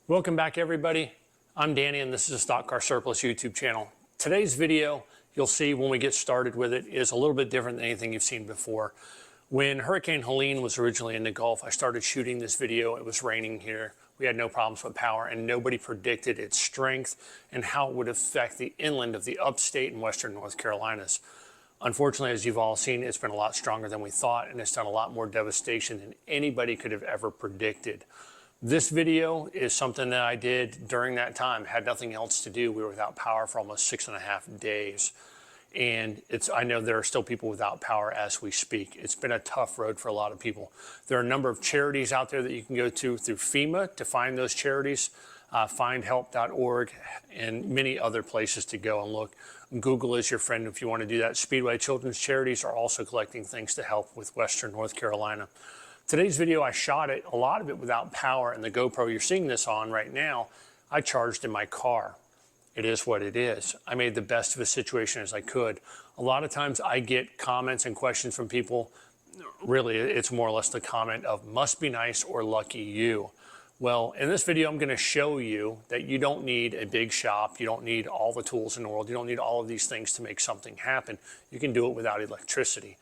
Welcome back, everybody. I'm Danny and this is a Stock Car Surplus YouTube channel. Today's video, you'll see when we get started with it, is a little bit different than anything you've seen before. When Hurricane Helene was originally in the Gulf, I started shooting this video. It was raining here. We had no problems with power and nobody predicted its strength and how it would affect the inland of the upstate and western North Carolinas. Unfortunately, as you've all seen, it's been a lot stronger than we thought and it's done a lot more devastation than anybody could have ever predicted. This video is something that I did during that time. Had nothing else to do. We were without power for almost 6.5 days. And I know there are still people without power as we speak. It's been a tough road for a lot of people. There are a number of charities out there that you can go to through FEMA to find those charities, findhelp.org, and many other places to go and look. Google is your friend if you want to do that. Speedway Children's Charities are also collecting things to help with Western North Carolina. Today's video, I shot it, a lot of it without power, and the GoPro you're seeing this on right now, I charged in my car. It is what it is. I made the best of a situation as I could. A lot of times I get comments and questions from people. Really, it's more or less the comment of must be nice or lucky you. Well, in this video, I'm gonna show you that you don't need a big shop. You don't need all the tools in the world. You don't need all of these things to make something happen. You can do it without electricity.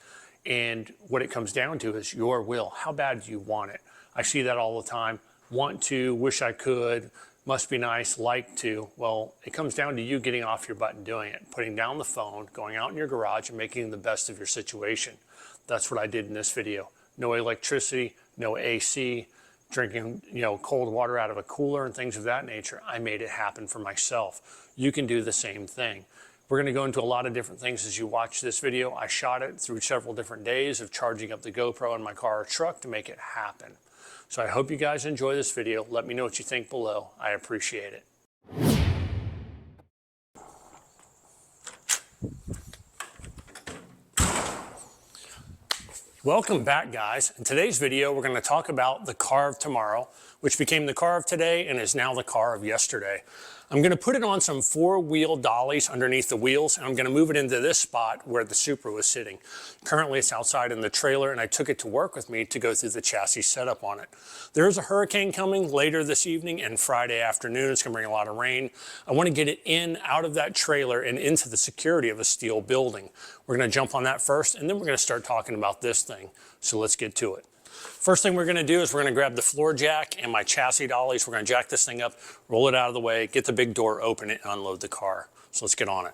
And what it comes down to is your will. How bad do you want it? I see that all the time. Want to, wish I could, must be nice, like to. Well, it comes down to you getting off your butt and doing it, putting down the phone, going out in your garage and making the best of your situation. That's what I did in this video. No electricity, no AC, drinking, cold water out of a cooler and things of that nature. I made it happen for myself. You can do the same thing. We're going to go into a lot of different things as you watch this video. I shot it through several different days of charging up the GoPro in my car or truck to make it happen. So I hope you guys enjoy this video. Let me know what you think below. I appreciate it. Welcome back, guys. In today's video, we're going to talk about the car of tomorrow, which became the car of today and is now the car of yesterday. I'm going to put it on some 4-wheel dollies underneath the wheels, and I'm going to move it into this spot where the Supra was sitting. Currently, it's outside in the trailer, and I took it to work with me to go through the chassis setup on it. There is a hurricane coming later this evening and Friday afternoon. It's going to bring a lot of rain. I want to get it out of that trailer and into the security of a steel building. We're going to jump on that first, and then we're going to start talking about this thing. So let's get to it. First thing we're going to do is we're going to grab the floor jack and my chassis dollies. We're going to jack this thing up, roll it out of the way, get the big door, open it, and unload the car. So let's get on it.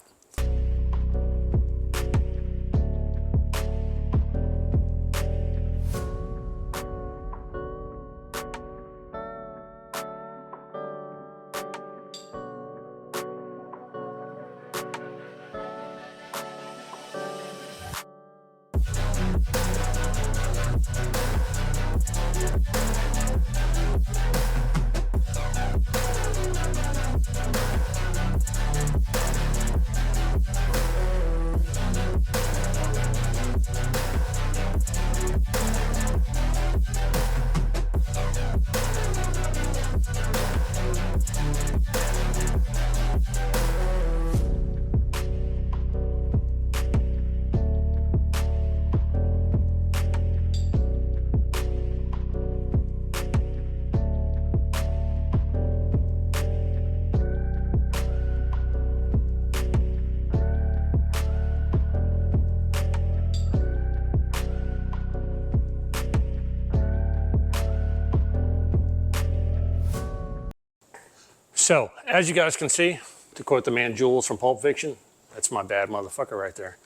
So, as you guys can see, to quote the man Jules from Pulp Fiction, that's my bad motherfucker right there.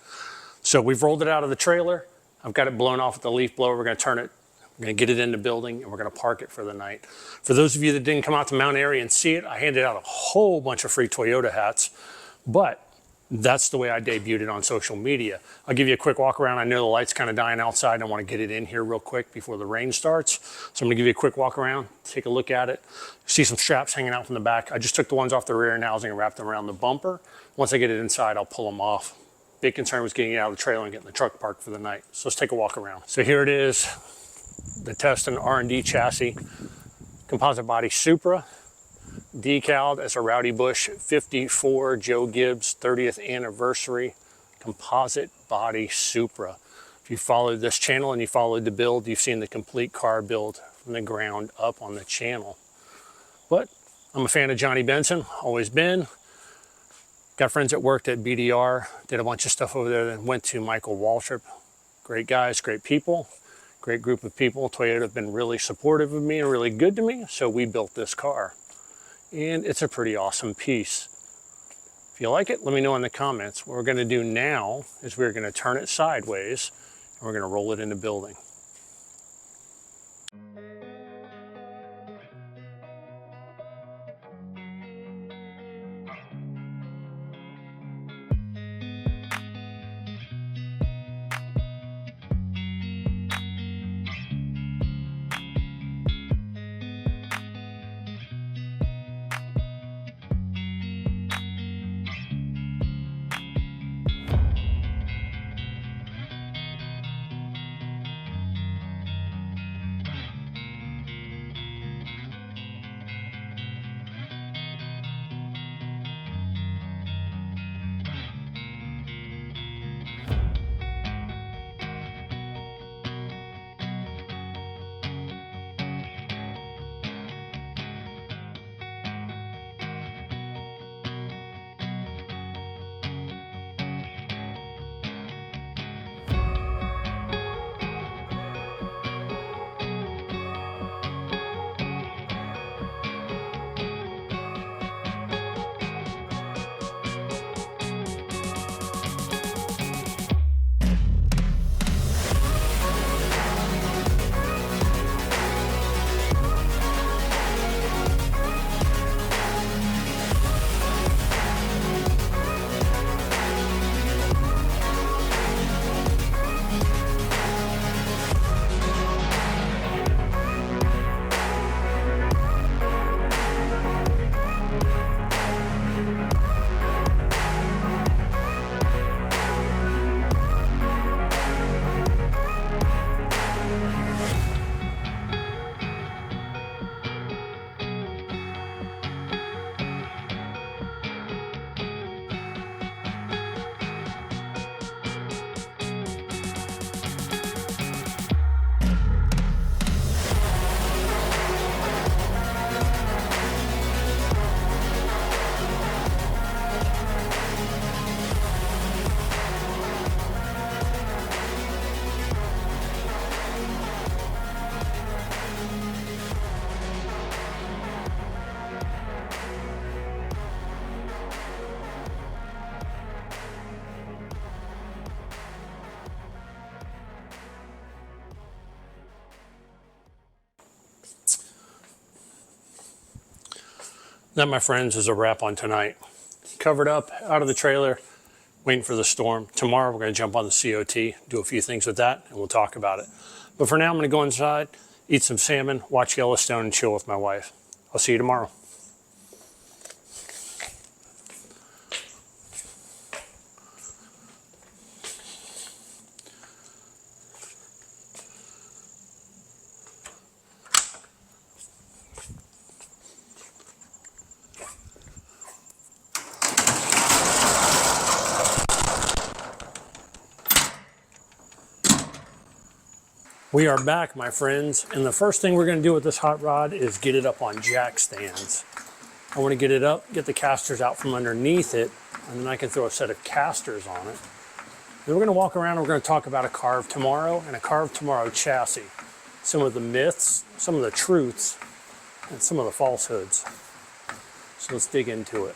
So we've rolled it out of the trailer. I've got it blown off with the leaf blower. We're going to turn it, we're going to get it in the building, and we're going to park it for the night. For those of you that didn't come out to Mount Airy and see it, I handed out a whole bunch of free Toyota hats, but that's the way I debuted it on social media. I'll give you a quick walk around. I know the light's kind of dying outside. I want to get it in here real quick before the rain starts. So I'm going to give you a quick walk around, take a look at it. See some straps hanging out from the back. I just took the ones off the rear housing and wrapped them around the bumper. Once I get it inside, I'll pull them off. Big concern was getting it out of the trailer and getting the truck parked for the night. So let's take a walk around. So here it is, the test and R&D chassis, composite body Supra. Decaled as a Rowdy Bush 54 Joe Gibbs 30th anniversary composite body Supra. If you followed this channel and you followed the build, you've seen the complete car build from the ground up on the channel. But I'm a fan of Johnny Benson, always been. Got friends that worked at BDR, did a bunch of stuff over there, then went to Michael Waltrip. Great guys, great people, great group of people. Toyota have been really supportive of me and really good to me, so we built this car. And it's a pretty awesome piece. If you like it, let me know in the comments. What we're gonna do now is we're gonna turn it sideways and we're gonna roll it into building. That, my friends, is a wrap on tonight. Covered up, out of the trailer, waiting for the storm. Tomorrow we're going to jump on the COT, do a few things with that, and we'll talk about it. But for now, I'm going to go inside, eat some salmon, watch Yellowstone, and chill with my wife. I'll see you tomorrow. We are back, my friends, and the first thing we're going to do with this hot rod is get it up on jack stands. I want to get it up, get the casters out from underneath it, and then I can throw a set of casters on it. Then we're going to walk around and we're going to talk about a Carve Tomorrow and a Carve Tomorrow chassis. Some of the myths, some of the truths, and some of the falsehoods. So let's dig into it.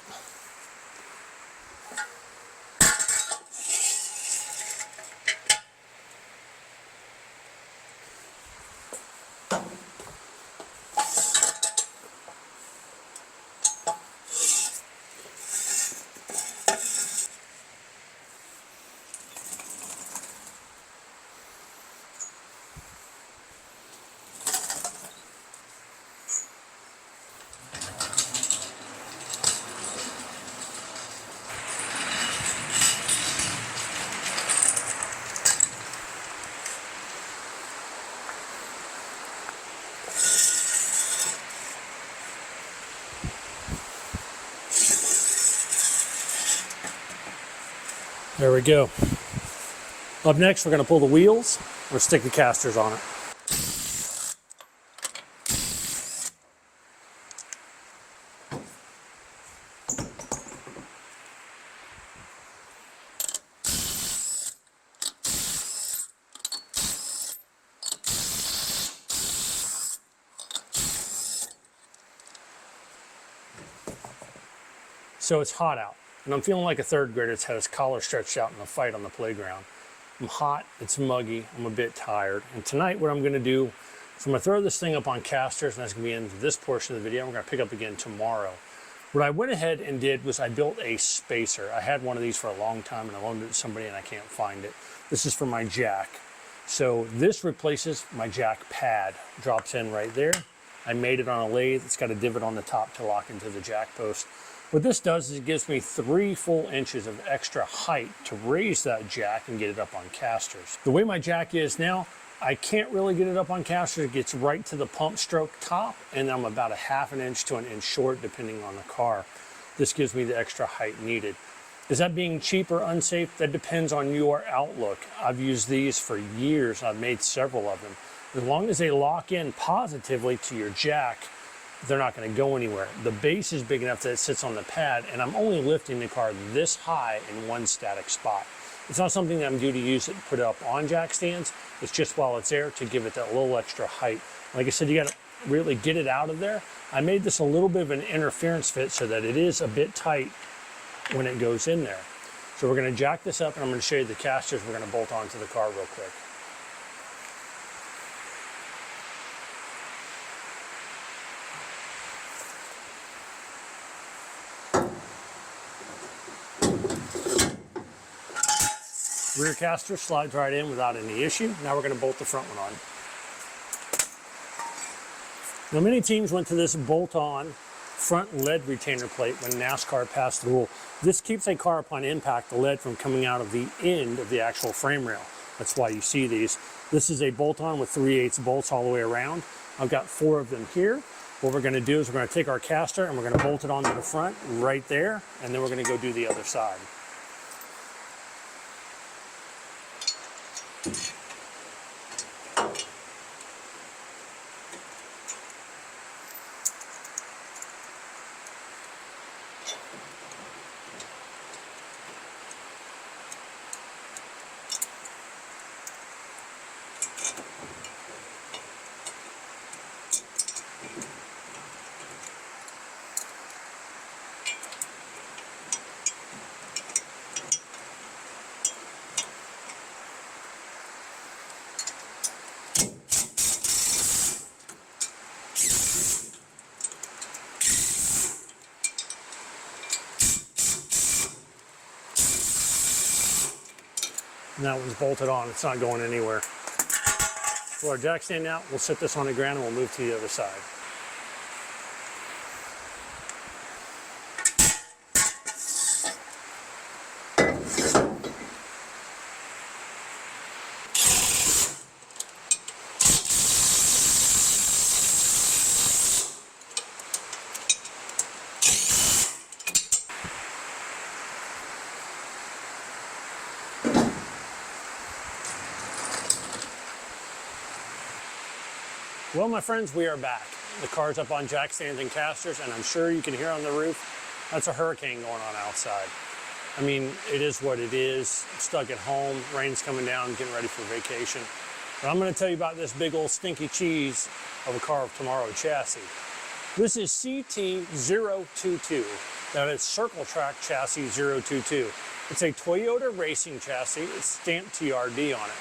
There we go. Up next, we're going to pull the wheels or stick the casters on it. So it's hot out, and I'm feeling like a third grader that's had his collar stretched out in a fight on the playground. I'm hot, it's muggy, I'm a bit tired. And tonight what I'm gonna do is I'm gonna throw this thing up on casters, and that's gonna be in this portion of the video. We're gonna pick up again tomorrow. What I went ahead and did was I built a spacer. I had one of these for a long time and I loaned it to somebody and I can't find it. This is for my jack. So this replaces my jack pad. Drops in right there. I made it on a lathe. It's got a divot on the top to lock into the jack post. What this does is it gives me 3 full inches of extra height to raise that jack and get it up on casters. The way my jack is now, I can't really get it up on casters. It gets right to the pump stroke top, and I'm about 1/2 inch to 1 inch short depending on the car. This gives me the extra height needed. Is that being cheap or unsafe? That depends on your outlook. I've used these for years. I've made several of them. As long as they lock in positively to your jack, they're not going to go anywhere. The base is big enough that it sits on the pad, and I'm only lifting the car this high in one static spot. It's not something that I'm due to use it and put it up on jack stands. It's just while it's there to give it that little extra height. Like I said, you got to really get it out of there. I made this a little bit of an interference fit so that it is a bit tight when it goes in there. So we're going to jack this up, and I'm going to show you the casters we're going to bolt onto the car real quick. Rear caster slides right in without any issue. Now we're going to bolt the front one on. Now many teams went to this bolt-on front lead retainer plate when NASCAR passed the rule. This keeps a car upon impact, the lead from coming out of the end of the actual frame rail. That's why you see these. This is a bolt-on with 3/8 bolts all the way around. I've got 4 of them here. What we're going to do is we're going to take our caster and we're going to bolt it onto the front right there, and then we're going to go do the other side. And that one's bolted on, it's not going anywhere. Pull our jack stand out, we'll set this on the ground and we'll move to the other side. Well, my friends, we are back. The car's up on jack stands and casters, and I'm sure you can hear on the roof, that's a hurricane going on outside. I mean, it is what it is. I'm stuck at home, rain's coming down, getting ready for vacation. But I'm gonna tell you about this big old stinky cheese of a Car of Tomorrow chassis. This is CT022. That is Circle Track Chassis 022. It's a Toyota racing chassis. It's stamped TRD on it.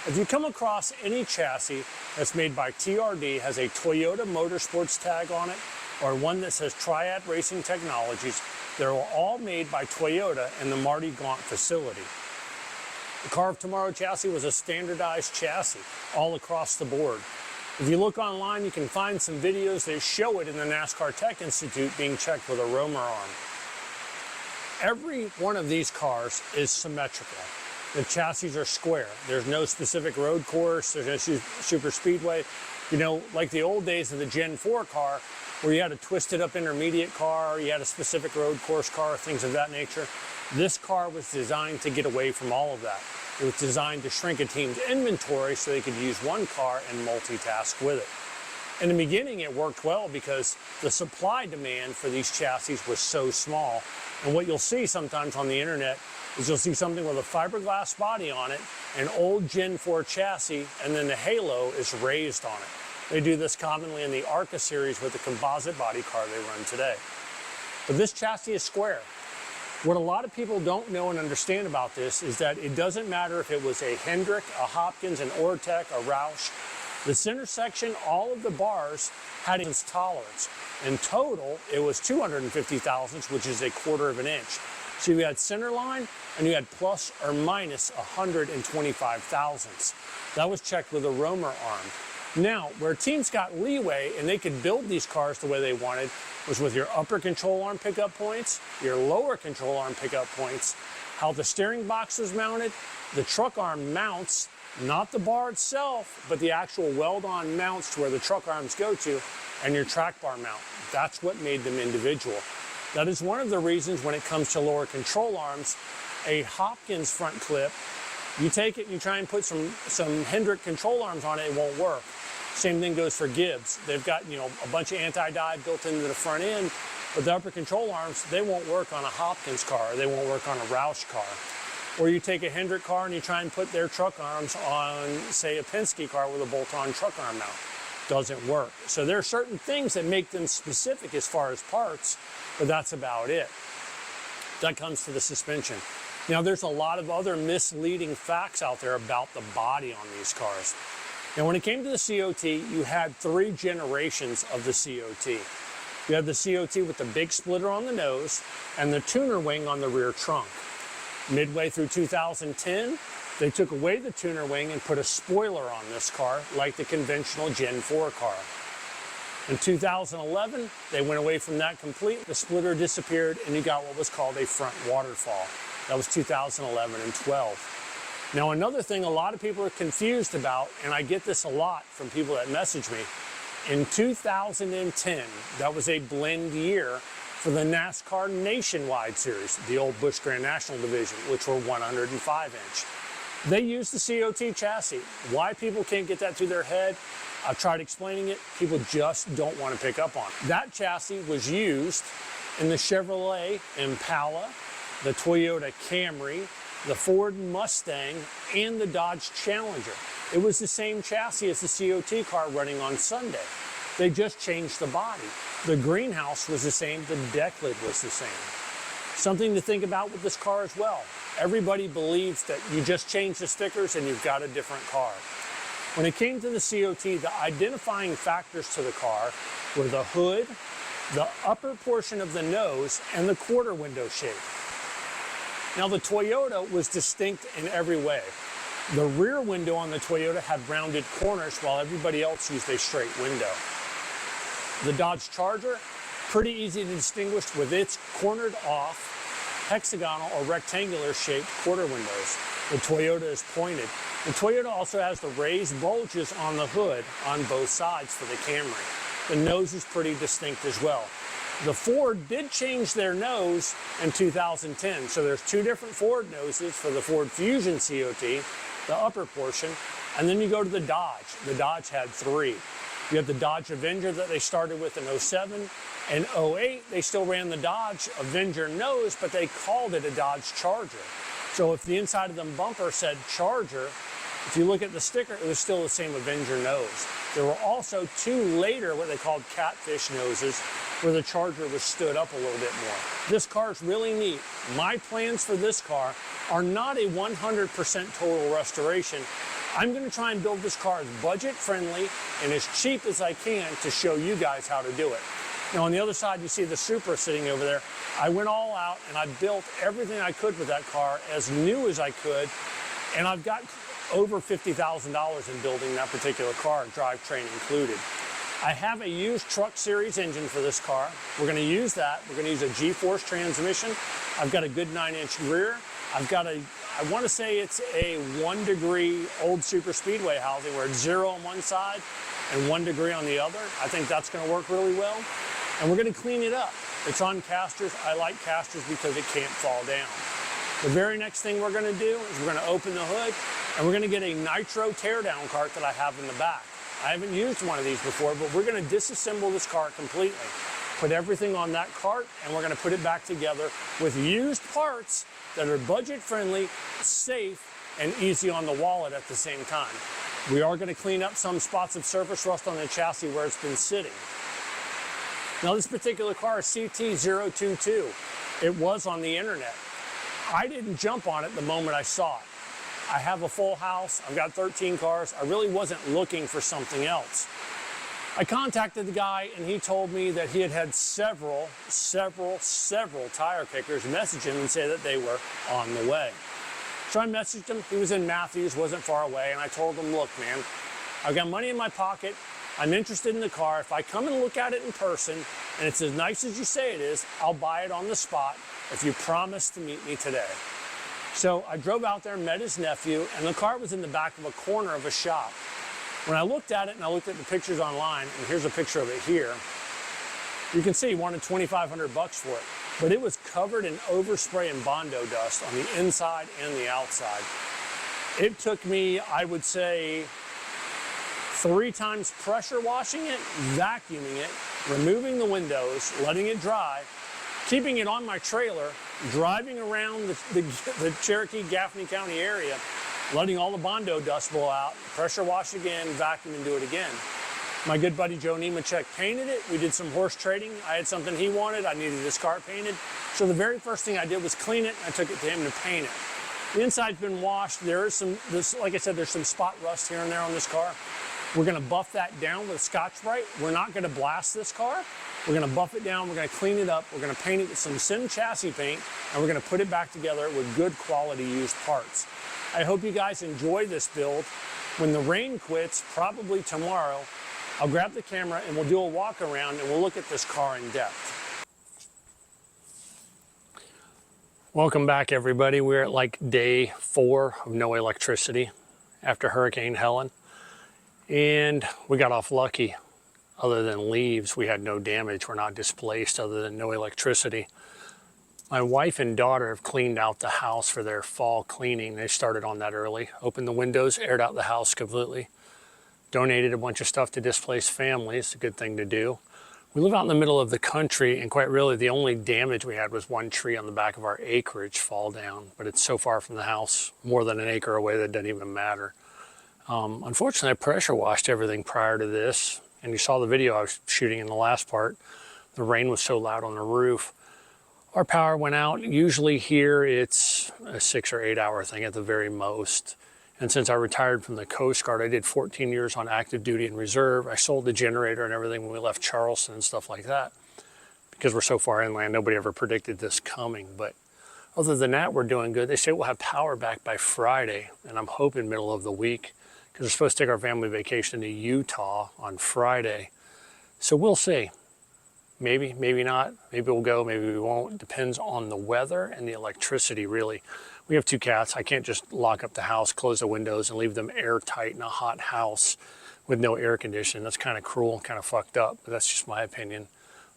If you come across any chassis that's made by TRD, has a Toyota Motorsports tag on it, or one that says Triad Racing Technologies, they're all made by Toyota in the Marty Gaunt facility. The Car of Tomorrow chassis was a standardized chassis all across the board. If you look online, you can find some videos that show it in the NASCAR Tech Institute being checked with a roamer on. Every one of these cars is symmetrical. The chassis are square. There's no specific road course. There's no super speedway. You know, like the old days of the Gen 4 car, where you had a twisted up intermediate car, you had a specific road course car, things of that nature. This car was designed to get away from all of that. It was designed to shrink a team's inventory so they could use one car and multitask with it. In the beginning, it worked well because the supply demand for these chassis was so small. And what you'll see sometimes on the internet is you'll see something with a fiberglass body on it, an old Gen 4 chassis, and then the halo is raised on it. They do this commonly in the ARCA series with the composite body car they run today. But this chassis is square. What a lot of people don't know and understand about this is that it doesn't matter if it was a Hendrick, a Hopkins, an Ortec, a Roush. The center section, all of the bars had its tolerance. In total, it was 250 thousandths, which is a quarter of an inch. So you had center line and you had plus or minus 125 thousandths. That was checked with a roamer arm. Now, where teams got leeway and they could build these cars the way they wanted was with your upper control arm pickup points, your lower control arm pickup points, how the steering box was mounted, the truck arm mounts, not the bar itself, but the actual weld-on mounts to where the truck arms go to, and your track bar mount. That's what made them individual. That is one of the reasons when it comes to lower control arms, a Hopkins front clip, you take it and you try and put some Hendrick control arms on it, it won't work. Same thing goes for Gibbs. They've got, a bunch of anti-dive built into the front end, but the upper control arms, they won't work on a Hopkins car, they won't work on a Roush car. Or you take a Hendrick car and you try and put their truck arms on, say, a Penske car with a bolt-on truck arm mount. Doesn't work. So there are certain things that make them specific as far as parts, but that's about it. That comes to the suspension. Now, there's a lot of other misleading facts out there about the body on these cars. Now, when it came to the COT, you had 3 generations of the COT. You had the COT with the big splitter on the nose and the tuner wing on the rear trunk. Midway through 2010, they took away the tuner wing and put a spoiler on this car, like the conventional Gen 4 car. In 2011, they went away from that completely. The splitter disappeared, and you got what was called a front waterfall. That was 2011 and 12. Now, another thing a lot of people are confused about, and I get this a lot from people that message me, in 2010, that was a blend year for the NASCAR Nationwide Series, the old Busch Grand National Division, which were 105-inch. They used the COT chassis. Why people can't get that through their head, I've tried explaining it, people just don't want to pick up on it. That chassis was used in the Chevrolet Impala, the Toyota Camry, the Ford Mustang, and the Dodge Challenger. It was the same chassis as the COT car running on Sunday. They just changed the body. The greenhouse was the same, the deck lid was the same. Something to think about with this car as well. Everybody believes that you just change the stickers and you've got a different car. When it came to the COT, the identifying factors to the car were the hood, the upper portion of the nose, and the quarter window shape. Now, the Toyota was distinct in every way. The rear window on the Toyota had rounded corners while everybody else used a straight window. The Dodge Charger, pretty easy to distinguish with its cornered off, hexagonal or rectangular shaped quarter windows. The Toyota is pointed. The Toyota also has the raised bulges on the hood on both sides for the Camry. The nose is pretty distinct as well. The Ford did change their nose in 2010, so there's 2 different Ford noses for the Ford Fusion COT, the upper portion, and then you go to the Dodge. The Dodge had 3. You have the Dodge Avenger that they started with in 07. In 08, they still ran the Dodge Avenger nose, but they called it a Dodge Charger. So if the inside of the bumper said Charger, if you look at the sticker, it was still the same Avenger nose. There were also 2 later, what they called catfish noses, where the Charger was stood up a little bit more. This car is really neat. My plans for this car are not a 100% total restoration. I'm going to try and build this car as budget friendly and as cheap as I can to show you guys how to do it. Now, on the other side, you see the Supra sitting over there. I went all out and I built everything I could with that car as new as I could, and I've got over $50,000 in building that particular car, drivetrain included. I have a used Truck Series engine for this car. We're going to use that. We're going to use a G-force transmission. I've got a good 9-inch rear. I've got I want to say it's a 1-degree old super speedway housing where it's 0 on one side and 1 degree on the other. I think that's going to work really well. And we're going to clean it up. It's on casters. I like casters because it can't fall down. The very next thing we're going to do is we're going to open the hood and we're going to get a nitro teardown cart that I have in the back. I haven't used one of these before, but we're going to disassemble this car completely. Put everything on that cart, and we're going to put it back together with used parts that are budget friendly, safe, and easy on the wallet at the same time. We are going to clean up some spots of surface rust on the chassis where it's been sitting. Now this particular car is CT022. It was on the internet. I didn't jump on it the moment I saw it. I have a full house, I've got 13 cars. I really wasn't looking for something else. I contacted the guy and he told me that he had had several tire kickers message him and say that they were on the way. So I messaged him. He was in Matthews, wasn't far away, and I told him, look, man, I've got money in my pocket. I'm interested in the car. If I come and look at it in person and it's as nice as you say it is, I'll buy it on the spot if you promise to meet me today. So I drove out there and met his nephew, and the car was in the back of a corner of a shop. When I looked at it and I looked at the pictures online, and here's a picture of it here, you can see he wanted $2,500 for it. But it was covered in overspray and Bondo dust on the inside and the outside. It took me, I would say, 3 times pressure washing it, vacuuming it, removing the windows, letting it dry, keeping it on my trailer, driving around the Cherokee, Gaffney County area, letting all the Bondo dust blow out, pressure wash again, vacuum and do it again. My good buddy Joe Nemechek painted it. We did some horse trading. I had something he wanted. I needed his car painted. So the very first thing I did was clean it. I took it to him to paint it. The inside's been washed. There is like I said, there's some spot rust here and there on this car. We're gonna buff that down with Scotch-Brite. We're not gonna blast this car. We're gonna buff it down, we're gonna clean it up, we're gonna paint it with some Sim chassis paint, and we're gonna put it back together with good quality used parts. I hope you guys enjoy this build. When the rain quits, probably tomorrow, I'll grab the camera and we'll do a walk around and we'll look at this car in depth. Welcome back, everybody. We're at like day 4 of no electricity after Hurricane Helene. And we got off lucky. Other than leaves, we had no damage. We're not displaced other than no electricity. My wife and daughter have cleaned out the house for their fall cleaning. They started on that early. Opened the windows, aired out the house completely. Donated a bunch of stuff to displaced families. It's a good thing to do. We live out in the middle of the country, and quite really the only damage we had was one tree on the back of our acreage fall down. But it's so far from the house, more than an acre away, that it doesn't even matter. Unfortunately, I pressure washed everything prior to this, and you saw the video I was shooting in the last part. The rain was so loud on the roof. Our power went out. Usually here it's a 6 or 8 hour thing at the very most. And since I retired from the Coast Guard, I did 14 years on active duty and reserve. I sold the generator and everything when we left Charleston and stuff like that. Because we're so far inland, nobody ever predicted this coming. But other than that, we're doing good. They say we'll have power back by Friday, and I'm hoping middle of the week, because we're supposed to take our family vacation to Utah on Friday. So we'll see. Maybe, maybe not. Maybe we'll go, maybe we won't. Depends on the weather and the electricity, really. We have 2 cats. I can't just lock up the house, close the windows, and leave them airtight in a hot house with no air conditioning. That's kind of cruel, kind of fucked up, but that's just my opinion.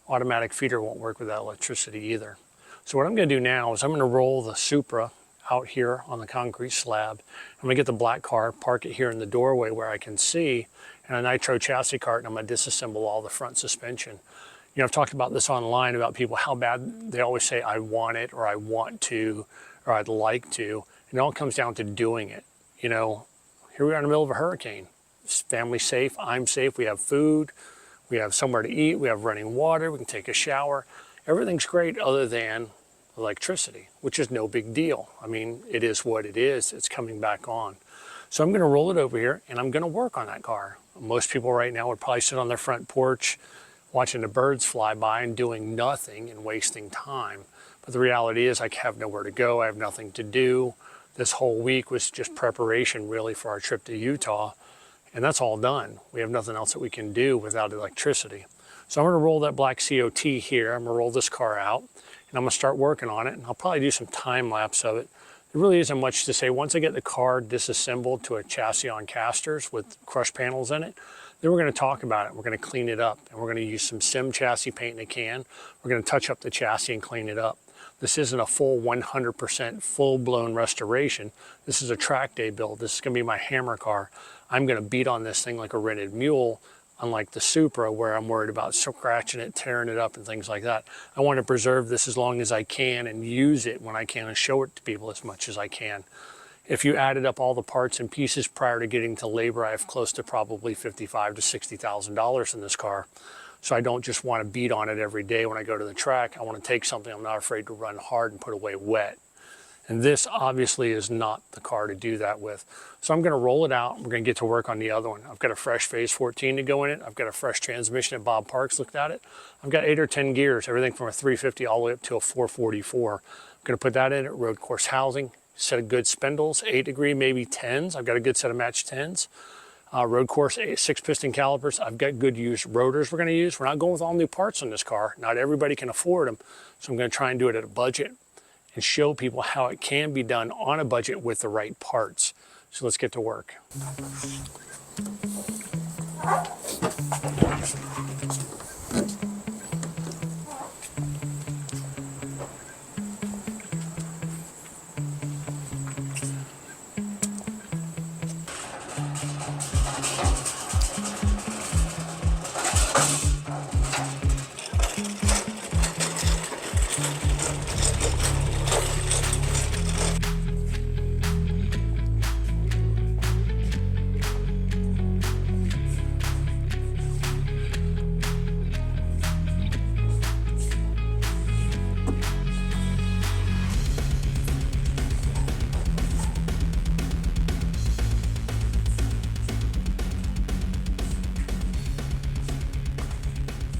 Automatic feeder won't work without electricity either. So what I'm gonna do now is I'm gonna roll the Supra out here on the concrete slab. I'm gonna get the black car, park it here in the doorway where I can see, and a nitro chassis cart, and I'm gonna disassemble all the front suspension. You know, I've talked about this online about people, how bad they always say, I want it, or I want to, or I'd like to. And it all comes down to doing it. You know, here we are in the middle of a hurricane. Family's safe, I'm safe, we have food, we have somewhere to eat, we have running water, we can take a shower. Everything's great other than electricity, which is no big deal. I mean, it is what it is. It's coming back on. So I'm gonna roll it over here and I'm gonna work on that car. Most people right now would probably sit on their front porch watching the birds fly by and doing nothing and wasting time. But the reality is I have nowhere to go. I have nothing to do. This whole week was just preparation really for our trip to Utah. And that's all done. We have nothing else that we can do without electricity. So I'm gonna roll that black COT here. I'm gonna roll this car out and I'm gonna start working on it. And I'll probably do some time lapse of it. There really isn't much to say. Once I get the car disassembled to a chassis on casters with crush panels in it, then we're going to talk about it. We're going to clean it up, and we're going to use some Sim chassis paint in a can. We're going to touch up the chassis and clean it up. This isn't a full 100% full-blown restoration. This is a track day build. This is going to be my hammer car. I'm going to beat on this thing like a rented mule, unlike the Supra where I'm worried about scratching it, tearing it up, and things like that. I want to preserve this as long as I can and use it when I can and show it to people as much as I can. If you added up all the parts and pieces prior to getting to labor, I have close to probably $55,000 to $60,000 in this car. So I don't just want to beat on it every day when I go to the track. I want to take something I'm not afraid to run hard and put away wet. And this obviously is not the car to do that with. So I'm going to roll it out. We're going to get to work on the other one. I've got a fresh phase 14 to go in it. I've got a fresh transmission at Bob Parks looked at it. I've got 8 or 10 gears, everything from a 350 all the way up to a 444. I'm going to put that in it, road course housing, set of good spindles, 8 degree, maybe 10s. I've got a good set of matched 10s. Road course 6-piston calipers. I've got good used rotors we're going to use. We're not going with all new parts on this car. Not everybody can afford them. So I'm going to try and do it at a budget and show people how it can be done on a budget with the right parts. So let's get to work.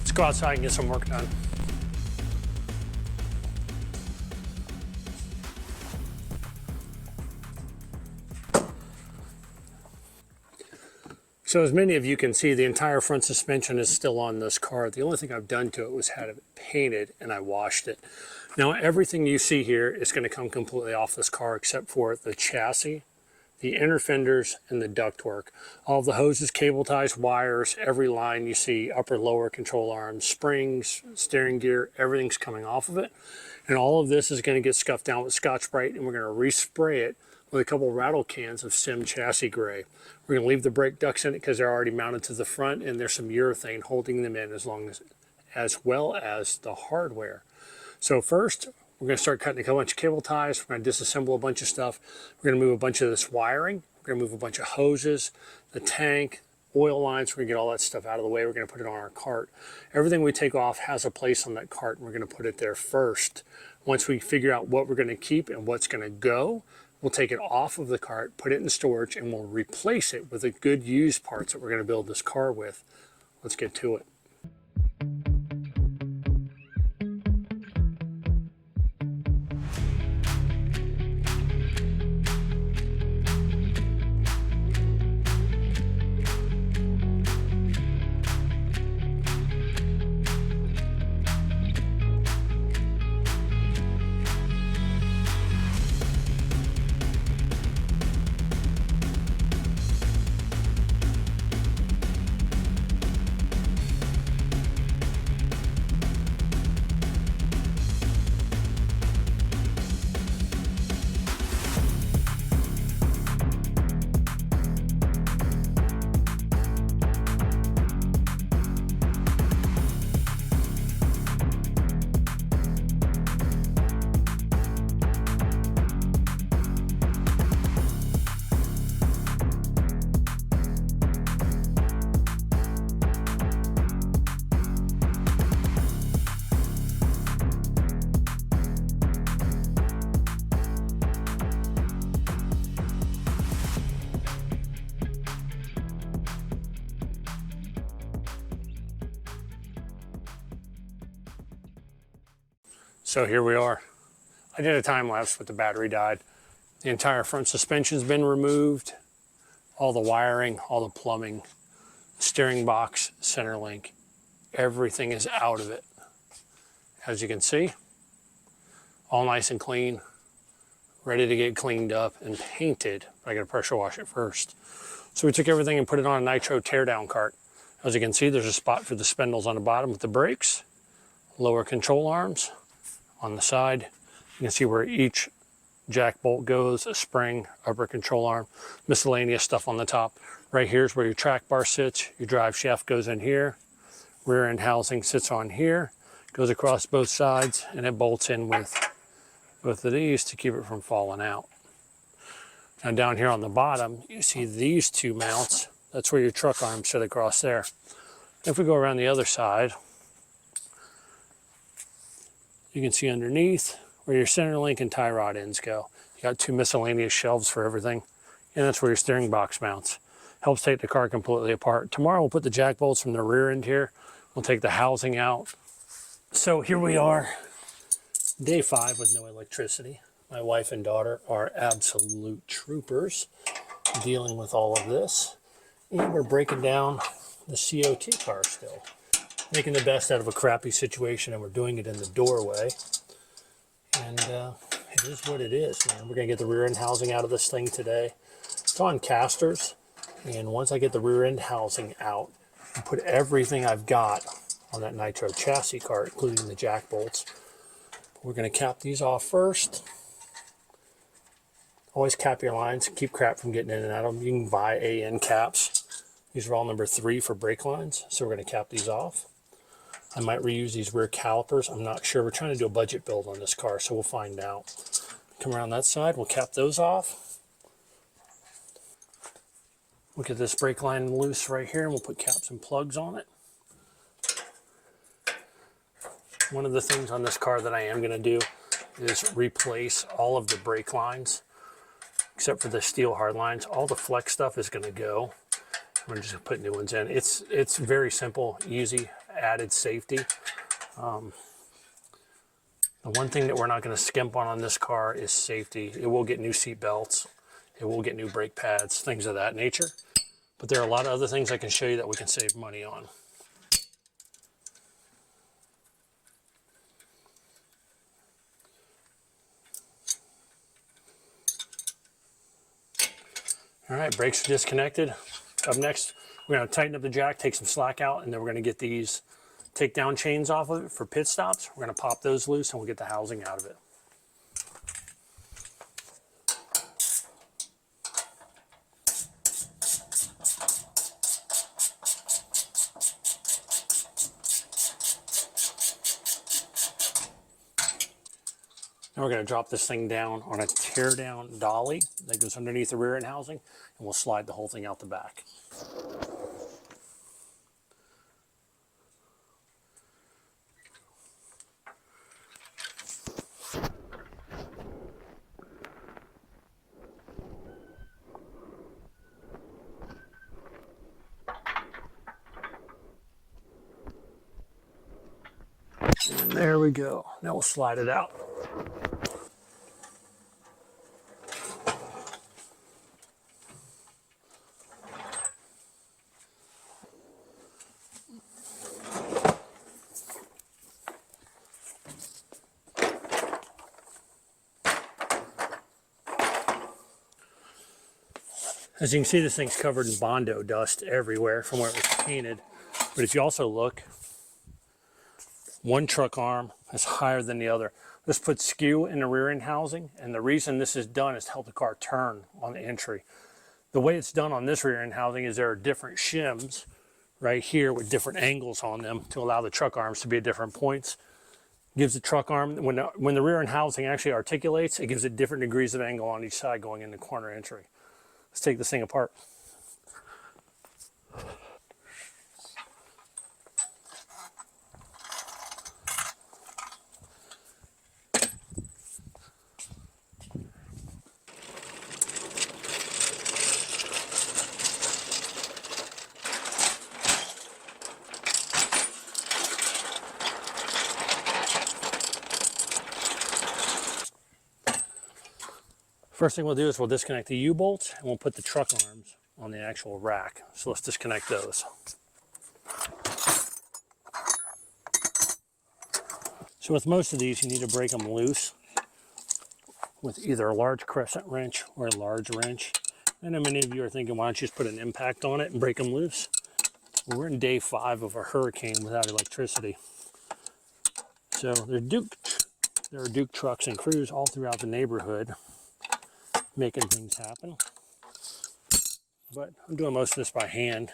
Let's go outside and get some work done. So as many of you can see, the entire front suspension is still on this car. The only thing I've done to it was had it painted and I washed it. Now everything you see here is going to come completely off this car except for the chassis, the inner fenders, and the ductwork. All of the hoses, cable ties, wires, every line you see, upper, lower control arms, springs, steering gear, everything's coming off of it. And all of this is going to get scuffed down with Scotch-Brite, and we're going to respray it with a couple rattle cans of Sim chassis gray. We're going to leave the brake ducts in it because they're already mounted to the front, and there's some urethane holding them in as well as the hardware. So first, we're going to start cutting a bunch of cable ties. We're going to disassemble a bunch of stuff. We're going to move a bunch of this wiring. We're going to move a bunch of hoses, the tank, oil lines. We're going to get all that stuff out of the way. We're going to put it on our cart. Everything we take off has a place on that cart, and we're going to put it there first. Once we figure out what we're going to keep and what's going to go, we'll take it off of the cart, put it in storage, and we'll replace it with the good used parts that we're going to build this car with. Let's get to it. So here we are. I did a time lapse, but the battery died. The entire front suspension's been removed. All the wiring, all the plumbing, steering box, center link, everything is out of it. As you can see, all nice and clean, ready to get cleaned up and painted. I gotta pressure wash it first. So we took everything and put it on a nitro teardown cart. As you can see, there's a spot for the spindles on the bottom with the brakes, lower control arms. On the side, you can see where each jack bolt goes, a spring, upper control arm, miscellaneous stuff on the top. Right here is where your track bar sits. Your drive shaft goes in here. Rear end housing sits on here, goes across both sides, and it bolts in with both of these to keep it from falling out. Now down here on the bottom, you see these two mounts. That's where your truck arms sit across there. If we go around the other side, you can see underneath where your center link and tie rod ends go. You got 2 miscellaneous shelves for everything, and that's where your steering box mounts. Helps take the car completely apart. Tomorrow we'll put the jack bolts from the rear end here. We'll take the housing out. So here we are, day 5 with no electricity. My wife and daughter are absolute troopers dealing with all of this. And we're breaking down the COT car still. Making the best out of a crappy situation, and we're doing it in the doorway. And it is what it is, man. We're gonna get the rear end housing out of this thing today. It's on casters, and once I get the rear end housing out and put everything I've got on that nitro chassis car, including the jack bolts, we're gonna cap these off first. Always cap your lines, keep crap from getting in and out of them. You can buy AN caps. These are all number 3 for brake lines, so we're gonna cap these off. I might reuse these rear calipers. I'm not sure. We're trying to do a budget build on this car, so we'll find out. Come around that side. We'll cap those off. We'll get this brake line loose right here, and we'll put caps and plugs on it. One of the things on this car that I am going to do is replace all of the brake lines, except for the steel hard lines. All the flex stuff is going to go. We're just going to put new ones in. It's very simple, easy, added safety. The one thing that we're not going to skimp on this car is safety. It will get new seat belts. It will get new brake pads, things of that nature. But there are a lot of other things I can show you that we can save money on. All right, brakes are disconnected. Up next, we're going to tighten up the jack, take some slack out, and then we're going to get these takedown chains off of it for pit stops. We're going to pop those loose, and we'll get the housing out of it. Now we're going to drop this thing down on a tear down dolly that goes underneath the rear end housing, and we'll slide the whole thing out the back. And there we go. Now we'll slide it out. As you can see, this thing's covered in Bondo dust everywhere from where it was painted. But if you also look, one truck arm is higher than the other. This puts skew in the rear end housing, and the reason this is done is to help the car turn on the entry. The way it's done on this rear end housing is there are different shims right here with different angles on them to allow the truck arms to be at different points. Gives the truck arm, when the rear end housing actually articulates, it gives it different degrees of angle on each side going in the corner entry. Let's take this thing apart. First thing we'll do is we'll disconnect the U-bolts, and we'll put the truck arms on the actual rack. So let's disconnect those. So with most of these, you need to break them loose with either a large crescent wrench or a large wrench. And then many of you are thinking, why don't you just put an impact on it and break them loose? Well, we're in day 5 of a hurricane without electricity. So there are Duke trucks and crews all throughout the neighborhood making things happen. But I'm doing most of this by hand,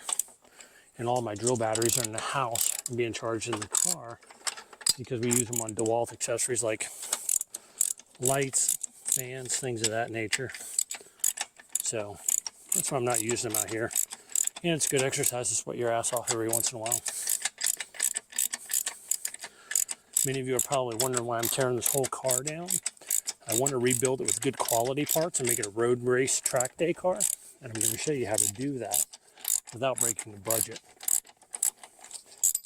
and all my drill batteries are in the house and being charged in the car because we use them on DeWalt accessories like lights, fans, things of that nature. So that's why I'm not using them out here. And it's good exercise to sweat your ass off every once in a while. Many of you are probably wondering why I'm tearing this whole car down. I want to rebuild it with good quality parts and make it a road race track day car. And I'm going to show you how to do that without breaking the budget.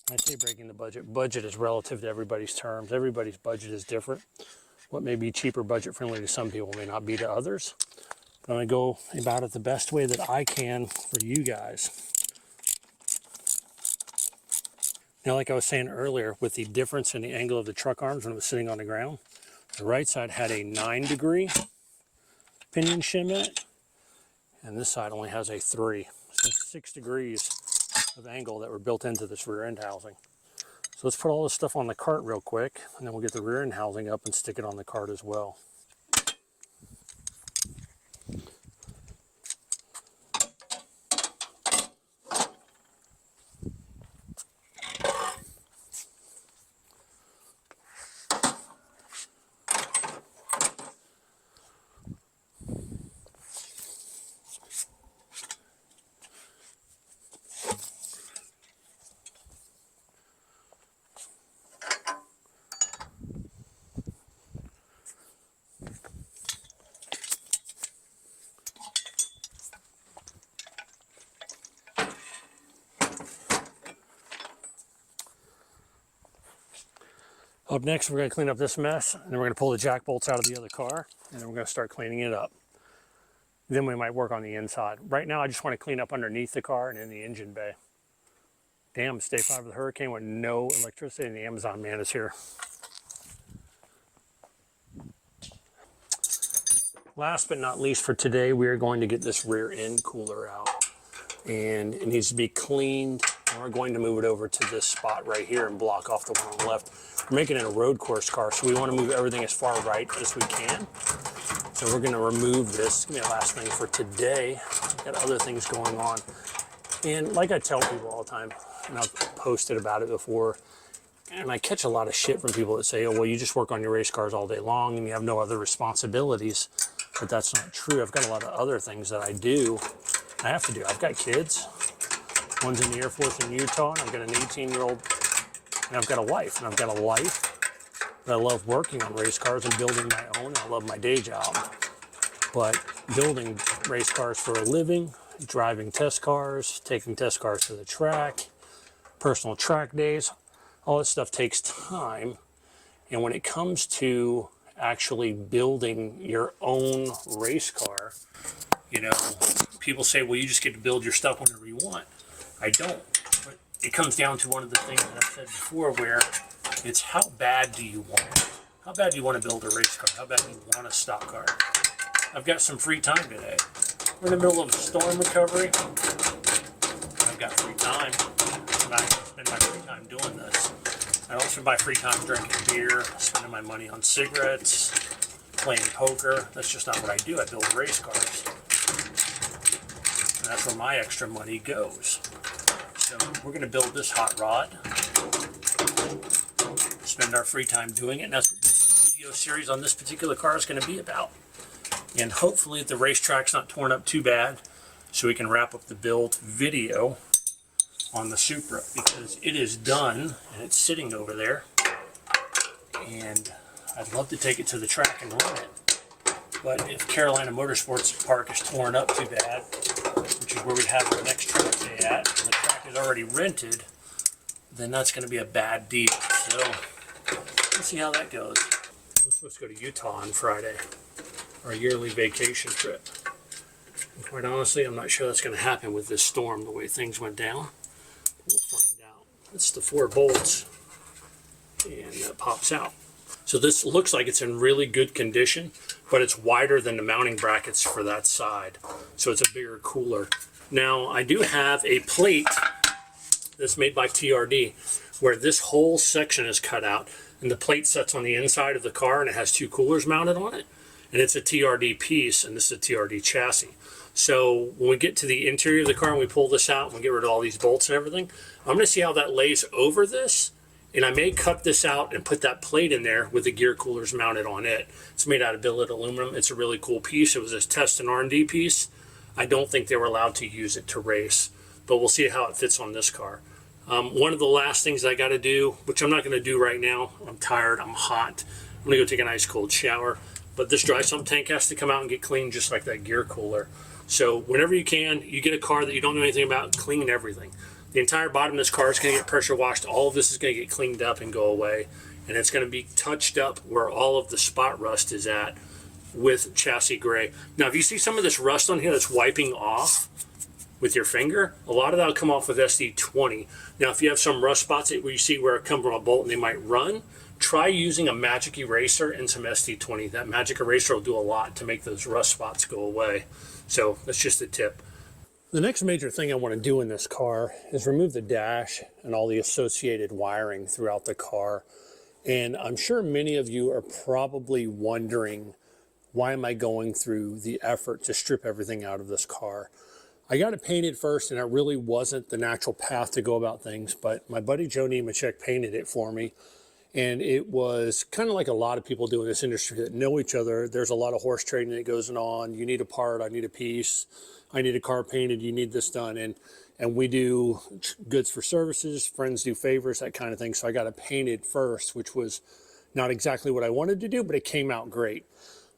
When I say breaking the budget is relative to everybody's terms. Everybody's budget is different. What may be cheaper budget friendly to some people may not be to others. But I'm going to go about it the best way that I can for you guys. Now, like I was saying earlier, with the difference in the angle of the truck arms when it was sitting on the ground, the right side had a 9-degree pinion shim in it, and this side only has a 3. So 6 degrees of angle that were built into this rear end housing. So let's put all this stuff on the cart real quick, and then we'll get the rear end housing up and stick it on the cart as well. Up next, we're going to clean up this mess, and then we're going to pull the jack bolts out of the other car, and then we're going to start cleaning it up. Then we might work on the inside. Right now, I just want to clean up underneath the car and in the engine bay. Damn, it's day 5 of the hurricane with no electricity, and the Amazon man is here. Last but not least for today, we are going to get this rear end cooler out. And it needs to be cleaned. And we're going to move it over to this spot right here and block off the one on the left. We're making it a road course car, so we want to move everything as far right as we can. So we're going to remove this. Give me the last thing for today. We've got other things going on. And like I tell people all the time, and I've posted about it before, and I catch a lot of shit from people that say, oh, well, you just work on your race cars all day long and you have no other responsibilities. But that's not true. I've got a lot of other things that I do. I have to do. I've got kids. One's in the Air Force in Utah, and I've got an 18-year-old, and I've got a wife, and I've got a life. I love working on race cars and building my own. I love my day job. But building race cars for a living, driving test cars, taking test cars to the track, personal track days, all this stuff takes time. And when it comes to actually building your own race car, you know, people say, well, you just get to build your stuff whenever you want. I don't. But it comes down to one of the things that I've said before, where it's how bad do you want it? How bad do you want to build a race car? How bad do you want a stock car? I've got some free time today. We're in the middle of a storm recovery. I've got free time. And I spend my free time doing this. I don't spend my free time drinking beer, spending my money on cigarettes, playing poker. That's just not what I do. I build race cars. And that's where my extra money goes. So we're going to build this hot rod, spend our free time doing it, and that's what this video series on this particular car is going to be about. And hopefully the racetrack's not torn up too bad, so we can wrap up the build video on the Supra, because it is done and it's sitting over there, and I'd love to take it to the track and run it. But if Carolina Motorsports Park is torn up too bad, which is where we have our next track day at, and the track is already rented, then that's going to be a bad deal. So let's see how that goes. We're supposed to go to Utah on Friday, our yearly vacation trip. And quite honestly, I'm not sure that's going to happen with this storm, the way things went down. We'll find out. It's the 4 bolts, and that pops out. So this looks like it's in really good condition, but it's wider than the mounting brackets for that side. So it's a bigger cooler. Now, I do have a plate that's made by TRD, where this whole section is cut out, and the plate sets on the inside of the car, and it has 2 coolers mounted on it. And it's a TRD piece, and this is a TRD chassis. So when we get to the interior of the car and we pull this out and we get rid of all these bolts and everything, I'm going to see how that lays over this. And I may cut this out and put that plate in there with the gear coolers mounted on it. It's made out of billet aluminum. It's a really cool piece. It was a test and R&D piece. I don't think they were allowed to use it to race. but we'll see how it fits on this car. One of the last things I got to do, which I'm not going to do right now, I'm tired, I'm hot, I'm going to go take an ice cold shower, but this dry sump tank has to come out and get cleaned just like that gear cooler. So whenever you can, you get a car that you don't know anything about, clean everything. The entire bottom of this car is going to get pressure washed. All of this is going to get cleaned up and go away. And it's going to be touched up where all of the spot rust is at with chassis gray. Now, if you see some of this rust on here that's wiping off with your finger, a lot of that will come off with SD20. Now, if you have some rust spots where you see where it comes from a bolt and they might run, try using a magic eraser and some SD20. That magic eraser will do a lot to make those rust spots go away. So that's just a tip. The next major thing I want to do in this car is remove the dash and all the associated wiring throughout the car. And I'm sure many of you are probably wondering, why am I going through the effort to strip everything out of this car? I got it painted first, and it really wasn't the natural path to go about things, but my buddy Joe Nemechek painted it for me. And it was kind of like a lot of people do in this industry that know each other. There's a lot of horse trading that goes on. You need a part, I need a piece. I need a car painted, you need this done. And we do goods for services, friends do favors, that kind of thing. So I got it painted first, which was not exactly what I wanted to do, but it came out great.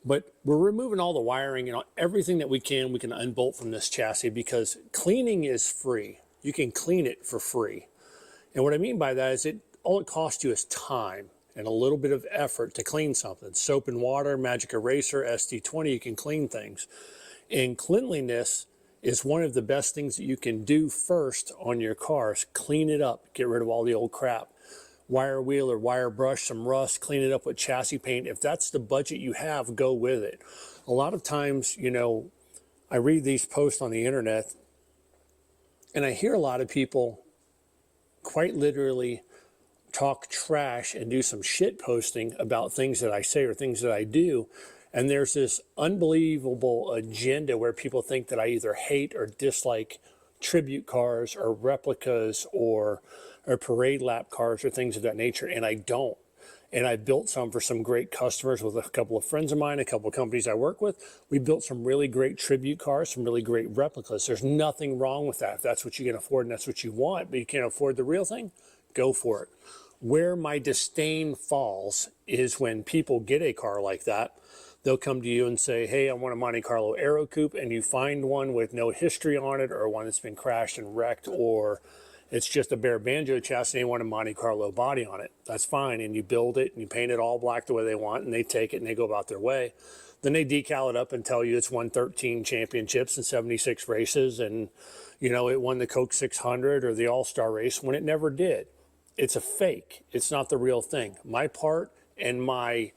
But we're removing all the wiring and everything that we can unbolt from this chassis, because cleaning is free. You can clean it for free. And what I mean by that is all it costs you is time and a little bit of effort to clean something. Soap and water, magic eraser, SD20, you can clean things. And cleanliness is one of the best things that you can do first on your cars. Clean it up, get rid of all the old crap. Wire wheel or wire brush, some rust, clean it up with chassis paint. If that's the budget you have, go with it. A lot of times, you know, I read these posts on the internet and I hear a lot of people quite literally talk trash and do some shit posting about things that I say or things that I do. And there's this unbelievable agenda where people think that I either hate or dislike tribute cars or replicas or parade lap cars or things of that nature, and I don't. And I built some for some great customers with a couple of friends of mine, a couple of companies I work with. We built some really great tribute cars, some really great replicas. There's nothing wrong with that. If that's what you can afford and that's what you want, but you can't afford the real thing, go for it. Where my disdain falls is when people get a car like that. They'll come to you and say, hey, I want a Monte Carlo Aero Coupe, and you find one with no history on it, or one that's been crashed and wrecked, or it's just a bare banjo chassis and they want a Monte Carlo body on it. That's fine, and you build it and you paint it all black the way they want, and they take it and they go about their way. Then they decal it up and tell you it's won 13 championships and 76 races, and you know, it won the Coke 600 or the All-Star race, when it never did. It's a fake. It's not the real thing. My part and my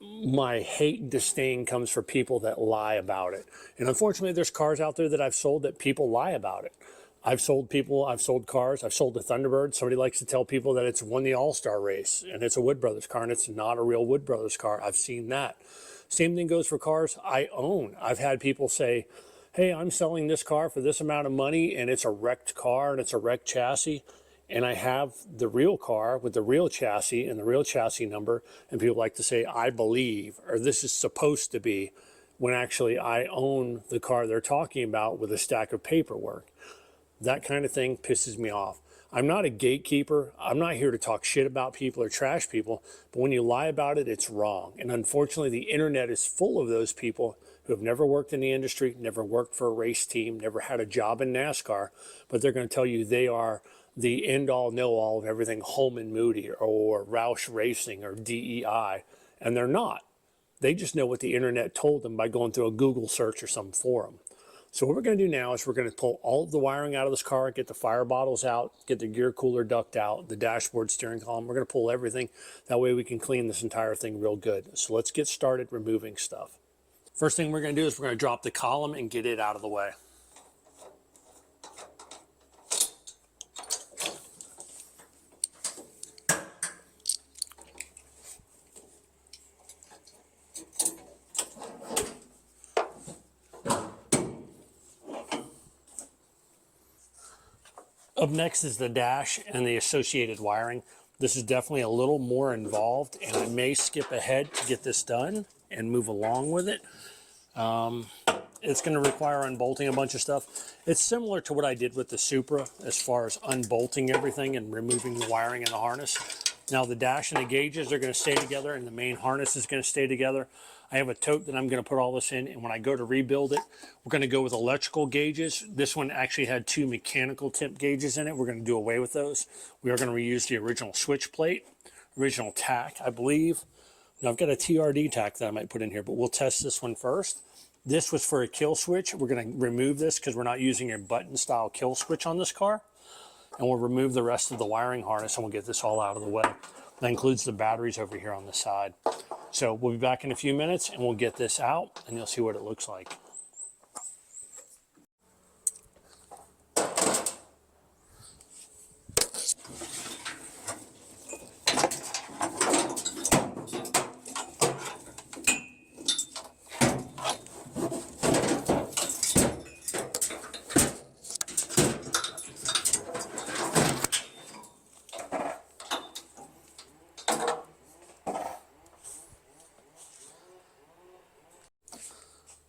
hate and disdain comes for people that lie about it. And unfortunately, there's cars out there that I've sold that people lie about it. I've sold cars. I've sold the Thunderbird. Somebody likes to tell people that it's won the All-Star race and it's a Wood Brothers car, and it's not a real Wood Brothers car. I've seen that. Same thing goes for cars I own. I've had people say, hey, I'm selling this car for this amount of money, and it's a wrecked car and it's a wrecked chassis. And I have the real car with the real chassis and the real chassis number, and people like to say, I believe, or this is supposed to be, when actually I own the car they're talking about with a stack of paperwork. That kind of thing pisses me off. I'm not a gatekeeper. I'm not here to talk shit about people or trash people, but when you lie about it, it's wrong. And unfortunately, the internet is full of those people who have never worked in the industry, never worked for a race team, never had a job in NASCAR, but they're going to tell you they are the end-all, know-all of everything Holman Moody or Roush Racing or DEI, and they're not. They just know what the internet told them by going through a Google search or some forum. So what we're going to do now is we're going to pull all of the wiring out of this car, get the fire bottles out, get the gear cooler duct out, the dashboard, steering column. We're going to pull everything. That way we can clean this entire thing real good. So let's get started removing stuff. First thing we're going to do is we're going to drop the column and get it out of the way. Up next is the dash and the associated wiring. This is definitely a little more involved, and I may skip ahead to get this done and move along with it. And it's going to require unbolting a bunch of stuff. It's similar to what I did with the Supra as far as unbolting everything and removing the wiring and the harness. Now the dash and the gauges are going to stay together, and the main harness is going to stay together. I have a tote that I'm going to put all this in, and when I go to rebuild it, we're going to go with electrical gauges. This one actually had 2 mechanical tip gauges in it. We're going to do away with those. We are going to reuse the original switch plate, original tack, I believe. Now I've got a TRD tack that I might put in here, but we'll test this one first. This was for a kill switch. We're going to remove this because we're not using a button style kill switch on this car. And we'll remove the rest of the wiring harness and we'll get this all out of the way. That includes the batteries over here on the side. So we'll be back in a few minutes and we'll get this out and you'll see what it looks like.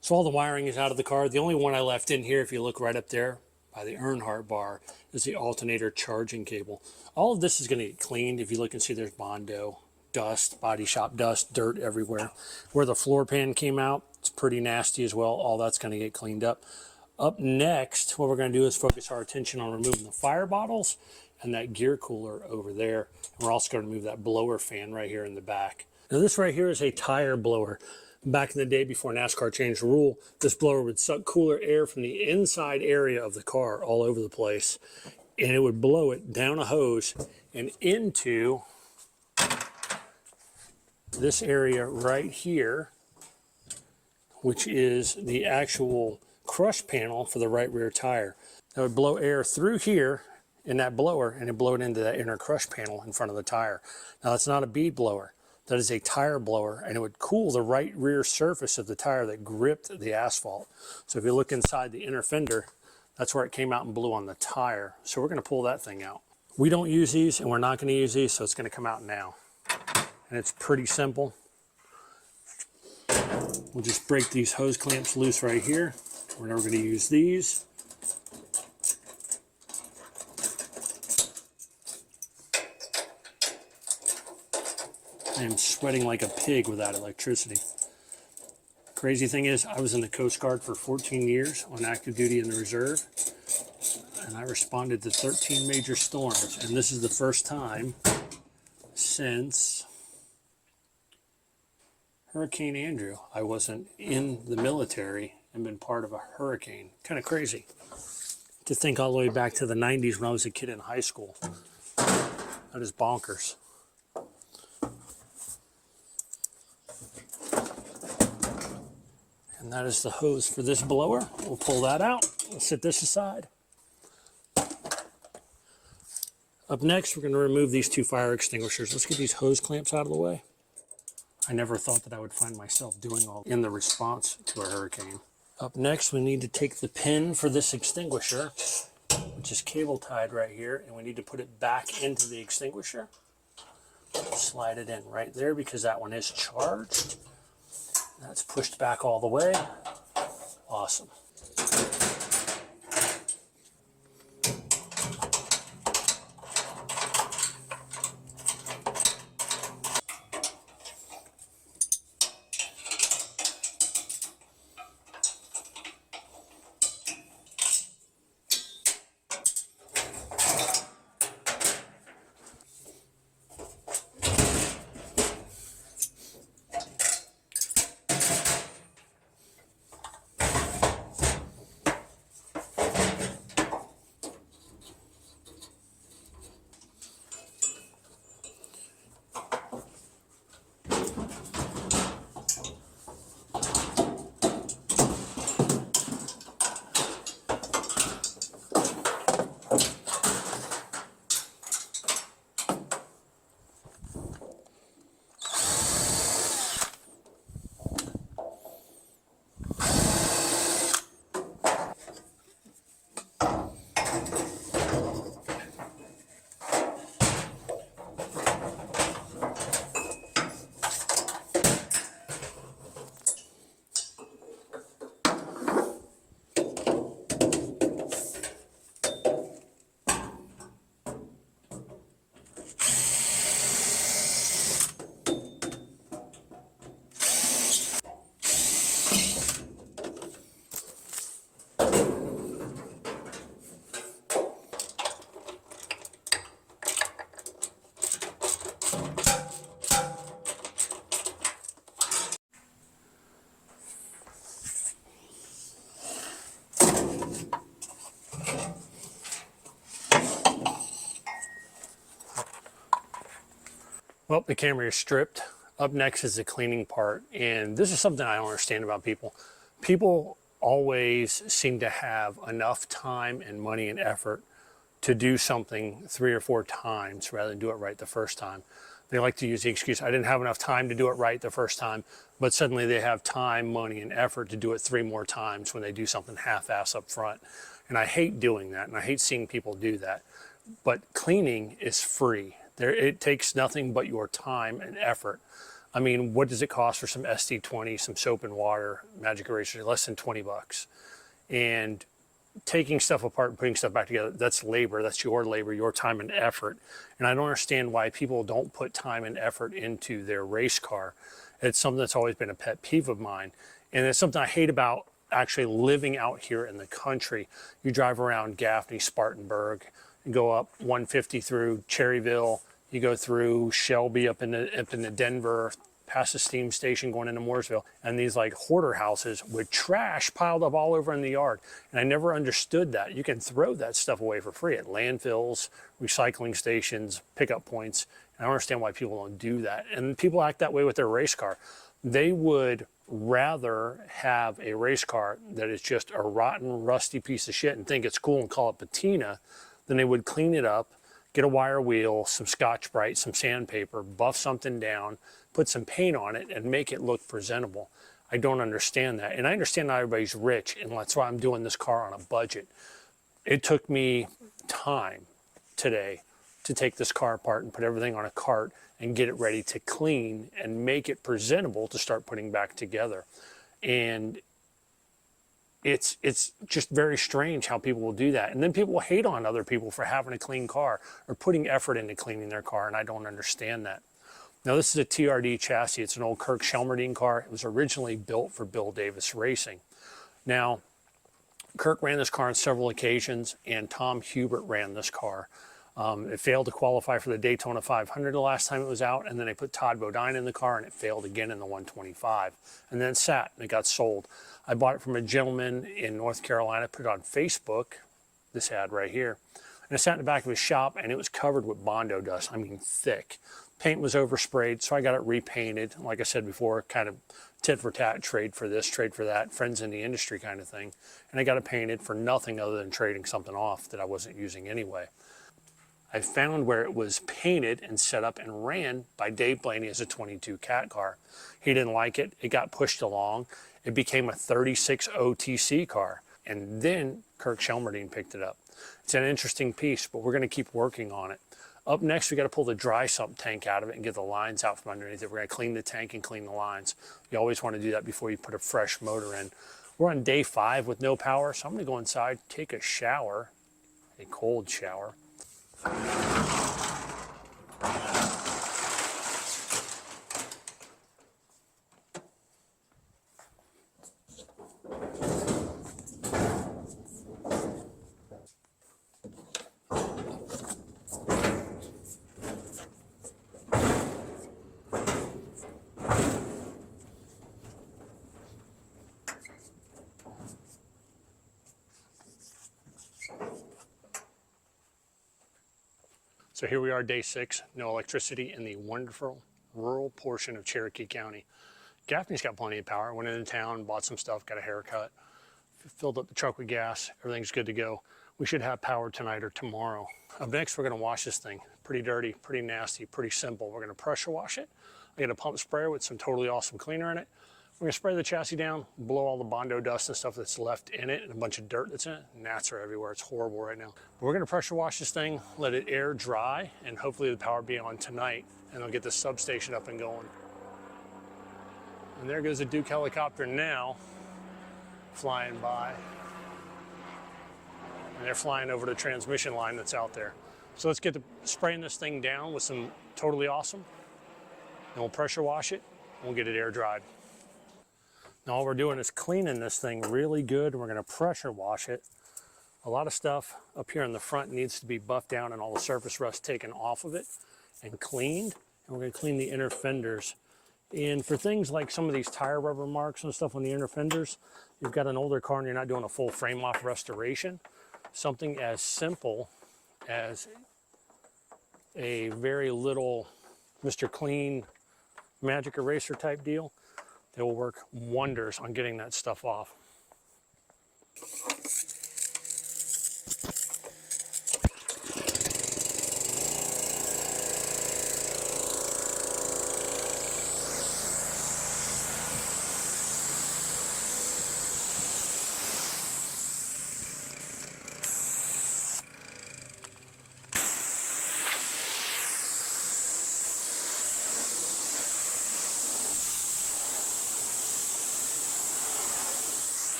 So all the wiring is out of the car. The only one I left in here, if you look right up there by the Earnhardt bar, is the alternator charging cable. All of this is going to get cleaned. If you look and see, there's Bondo, dust, body shop dust, dirt everywhere. Where the floor pan came out, it's pretty nasty as well. All that's going to get cleaned up. Up next, what we're going to do is focus our attention on removing the fire bottles and that gear cooler over there. And we're also going to remove that blower fan right here in the back. Now this right here is a tire blower. Back in the day before NASCAR changed the rule, this blower would suck cooler air from the inside area of the car all over the place. And it would blow it down a hose and into this area right here, which is the actual crush panel for the right rear tire. That would blow air through here in that blower and it blow it into that inner crush panel in front of the tire. Now that's not a bead blower. That is a tire blower, and it would cool the right rear surface of the tire that gripped the asphalt. So if you look inside the inner fender, that's where it came out and blew on the tire. So we're going to pull that thing out. We don't use these, and we're not going to use these, so it's going to come out now. And it's pretty simple. We'll just break these hose clamps loose right here. We're never going to use these. I am sweating like a pig without electricity. Crazy thing is, I was in the Coast Guard for 14 years on active duty in the reserve, and I responded to 13 major storms, and this is the first time since Hurricane Andrew I wasn't in the military and been part of a hurricane. Kind of crazy to think all the way back to the 90s when I was a kid in high school. That is bonkers. And that is the hose for this blower. We'll pull that out. We'll set this aside. Up next, we're going to remove these 2 fire extinguishers. Let's get these hose clamps out of the way. I never thought that I would find myself doing all in the response to a hurricane. Up next, we need to take the pin for this extinguisher, which is cable tied right here, and we need to put it back into the extinguisher. Slide it in right there because that one is charged. That's pushed back all the way. Awesome. Well, the Camry is stripped. Up next is the cleaning part. And this is something I don't understand about people. People always seem to have enough time and money and effort to do something 3 or 4 times rather than do it right the first time. They like to use the excuse, I didn't have enough time to do it right the first time, but suddenly they have time, money, and effort to do it 3 more times when they do something half-ass up front. And I hate doing that, and I hate seeing people do that. But cleaning is free. It takes nothing but your time and effort. I mean, what does it cost for some SD20, some soap and water, magic eraser? Less than 20 bucks. And taking stuff apart and putting stuff back together, that's labor, that's your labor, your time and effort. And I don't understand why people don't put time and effort into their race car. It's something that's always been a pet peeve of mine. And it's something I hate about actually living out here in the country. You drive around Gaffney, Spartanburg, and go up 150 through Cherryville, you go through Shelby up into Denver, past the steam station going into Mooresville, and these like hoarder houses with trash piled up all over in the yard. And I never understood that. You can throw that stuff away for free at landfills, recycling stations, pickup points. And I don't understand why people don't do that. And people act that way with their race car. They would rather have a race car that is just a rotten, rusty piece of shit and think it's cool and call it patina than they would clean it up, get a wire wheel, some Scotch-Brite, some sandpaper, buff something down, put some paint on it, and make it look presentable. I don't understand that. And I understand not everybody's rich, and that's why I'm doing this car on a budget. It took me time today to take this car apart and put everything on a cart and get it ready to clean and make it presentable to start putting back together. And it's just very strange how people will do that. And then people will hate on other people for having a clean car or putting effort into cleaning their car, and I don't understand that. Now, this is a TRD chassis. It's an old Kirk Shelmerdine car. It was originally built for Bill Davis Racing. Now, Kirk ran this car on several occasions, and Tom Hubert ran this car. It failed to qualify for the Daytona 500 the last time it was out, and then they put Todd Bodine in the car, and it failed again in the 125. And then it sat, and it got sold. I bought it from a gentleman in North Carolina, put it on Facebook, this ad right here, and it sat in the back of his shop, and it was covered with Bondo dust, I mean thick. Paint was oversprayed, so I got it repainted. Like I said before, kind of tit for tat, trade for this, trade for that, friends in the industry kind of thing. And I got it painted for nothing other than trading something off that I wasn't using anyway. I found where it was painted and set up and ran by Dave Blaney as a 22 cat car. He didn't like it. It got pushed along. It became a 36 OTC car. And then Kirk Shelmerdine picked it up. It's an interesting piece, but we're going to keep working on it. Up next, we got to pull the dry sump tank out of it and get the lines out from underneath it. We're going to clean the tank and clean the lines. You always want to do that before you put a fresh motor in. We're on day 5 with no power, so I'm going to go inside, take a shower, a cold shower. So here we are, day 6, no electricity in the wonderful rural portion of Cherokee County. Gaffney's got plenty of power. Went into town, bought some stuff, got a haircut, filled up the truck with gas, everything's good to go. We should have power tonight or tomorrow. Up next, we're gonna wash this thing. Pretty dirty, pretty nasty, pretty simple. We're gonna pressure wash it. I got a pump sprayer with some totally awesome cleaner in it. We're gonna spray the chassis down, blow all the Bondo dust and stuff that's left in it and a bunch of dirt that's in it. Gnats are everywhere, it's horrible right now. We're gonna pressure wash this thing, let it air dry, and hopefully the power be on tonight, and they'll get the substation up and going. And there goes a Duke helicopter now, flying by. And they're flying over the transmission line that's out there. So let's get to spraying this thing down with some totally awesome, and we'll pressure wash it, and we'll get it air dried. Now all we're doing is cleaning this thing really good, and we're gonna pressure wash it. A lot of stuff up here in the front needs to be buffed down and all the surface rust taken off of it and cleaned. And we're gonna clean the inner fenders. And for things like some of these tire rubber marks and stuff on the inner fenders, you've got an older car and you're not doing a full frame off restoration. Something as simple as a very little Mr. Clean magic eraser type deal, they will work wonders on getting that stuff off.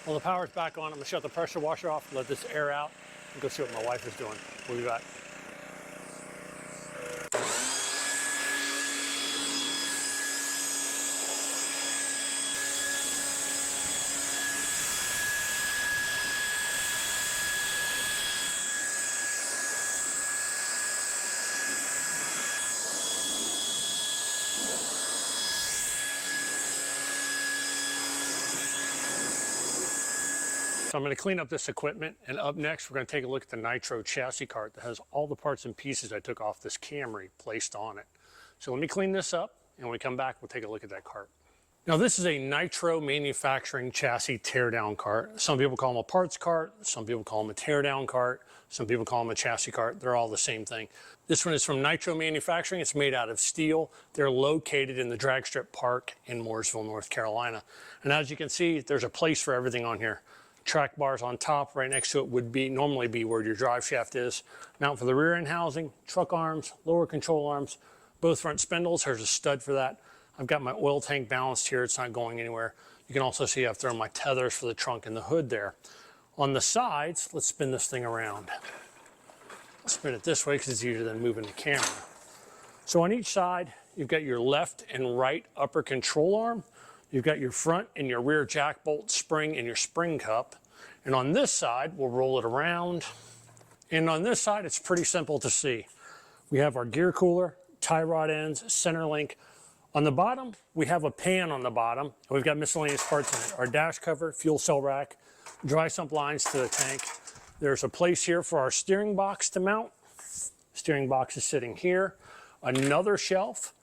Well, the power's back on. I'm gonna shut the pressure washer off, let this air out, and go see what my wife is doing. We'll be back. So I'm going to clean up this equipment, and up next we're going to take a look at the Nitro chassis cart that has all the parts and pieces I took off this Camry placed on it. So let me clean this up, and when we come back we'll take a look at that cart. Now this is a Nitro manufacturing chassis teardown cart. Some people call them a parts cart, some people call them a teardown cart, some people call them a chassis cart. They're all the same thing. This one is from Nitro Manufacturing. It's made out of steel. They're located in the Drag Strip Park in Mooresville, North Carolina. And as you can see, there's a place for everything on here. Track bars on top, right next to it would normally be where your drive shaft is. Mount for the rear end housing, truck arms, lower control arms, both front spindles. There's a stud for that. I've got my oil tank balanced here. It's not going anywhere. You can also see I've thrown my tethers for the trunk and the hood there. On the sides, let's spin this thing around. I'll spin it this way because it's easier than moving the camera. So on each side, you've got your left and right upper control arm. You've got your front and your rear jack bolt spring and your spring cup. And on this side, we'll roll it around. And on this side, it's pretty simple to see. We have our gear cooler, tie rod ends, center link. On the bottom, we have a pan on the bottom. And we've got miscellaneous parts in it. Our dash cover, fuel cell rack, dry sump lines to the tank. There's a place here for our steering box to mount. Steering box is sitting here. Another shelf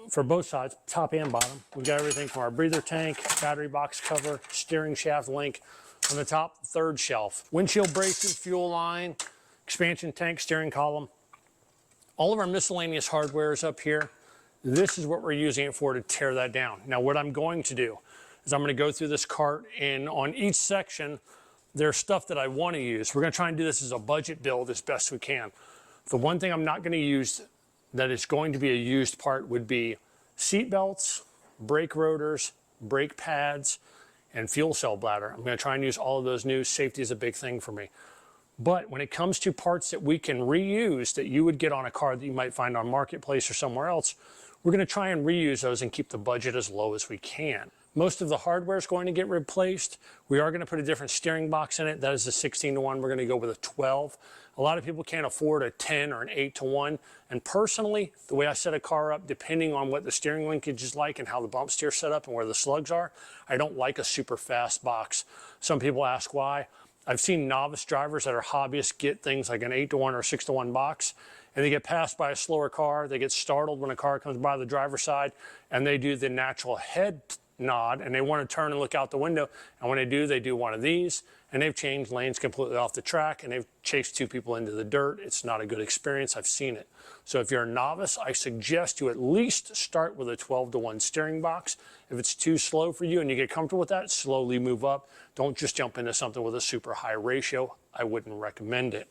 for both sides, top and bottom. We've got everything from our breather tank, battery box cover, steering shaft link. On the top, third shelf. Windshield braces, fuel line, expansion tank, steering column. All of our miscellaneous hardware is up here. This is what we're using it for to tear that down. Now what I'm going to do is I'm going to go through this cart, and on each section, there's stuff that I want to use. We're going to try and do this as a budget build as best we can. The one thing I'm not going to use that is going to be a used part would be seat belts, brake rotors, brake pads, and fuel cell bladder. I'm going to try and use all of those new. Safety is a big thing for me. But when it comes to parts that we can reuse that you would get on a car that you might find on Marketplace or somewhere else, we're going to try and reuse those and keep the budget as low as we can. Most of the hardware is going to get replaced. We are going to put a different steering box in it. That is a 16:1. We're going to go with a 12. A lot of people can't afford a 10 or an 8:1. And personally, the way I set a car up, depending on what the steering linkage is like and how the bump steer set up and where the slugs are, I don't like a super fast box. Some people ask why. I've seen novice drivers that are hobbyists get things like an 8:1 or 6:1 box, and they get passed by a slower car. They get startled when a car comes by the driver's side, and they do the natural head nod, and they want to turn and look out the window. And when they do one of these, and they've changed lanes completely off the track, and they've chased two people into the dirt. It's not a good experience. I've seen it. So if you're a novice, I suggest you at least start with a 12:1 steering box. If it's too slow for you and you get comfortable with that, slowly move up. Don't just jump into something with a super high ratio. I wouldn't recommend it.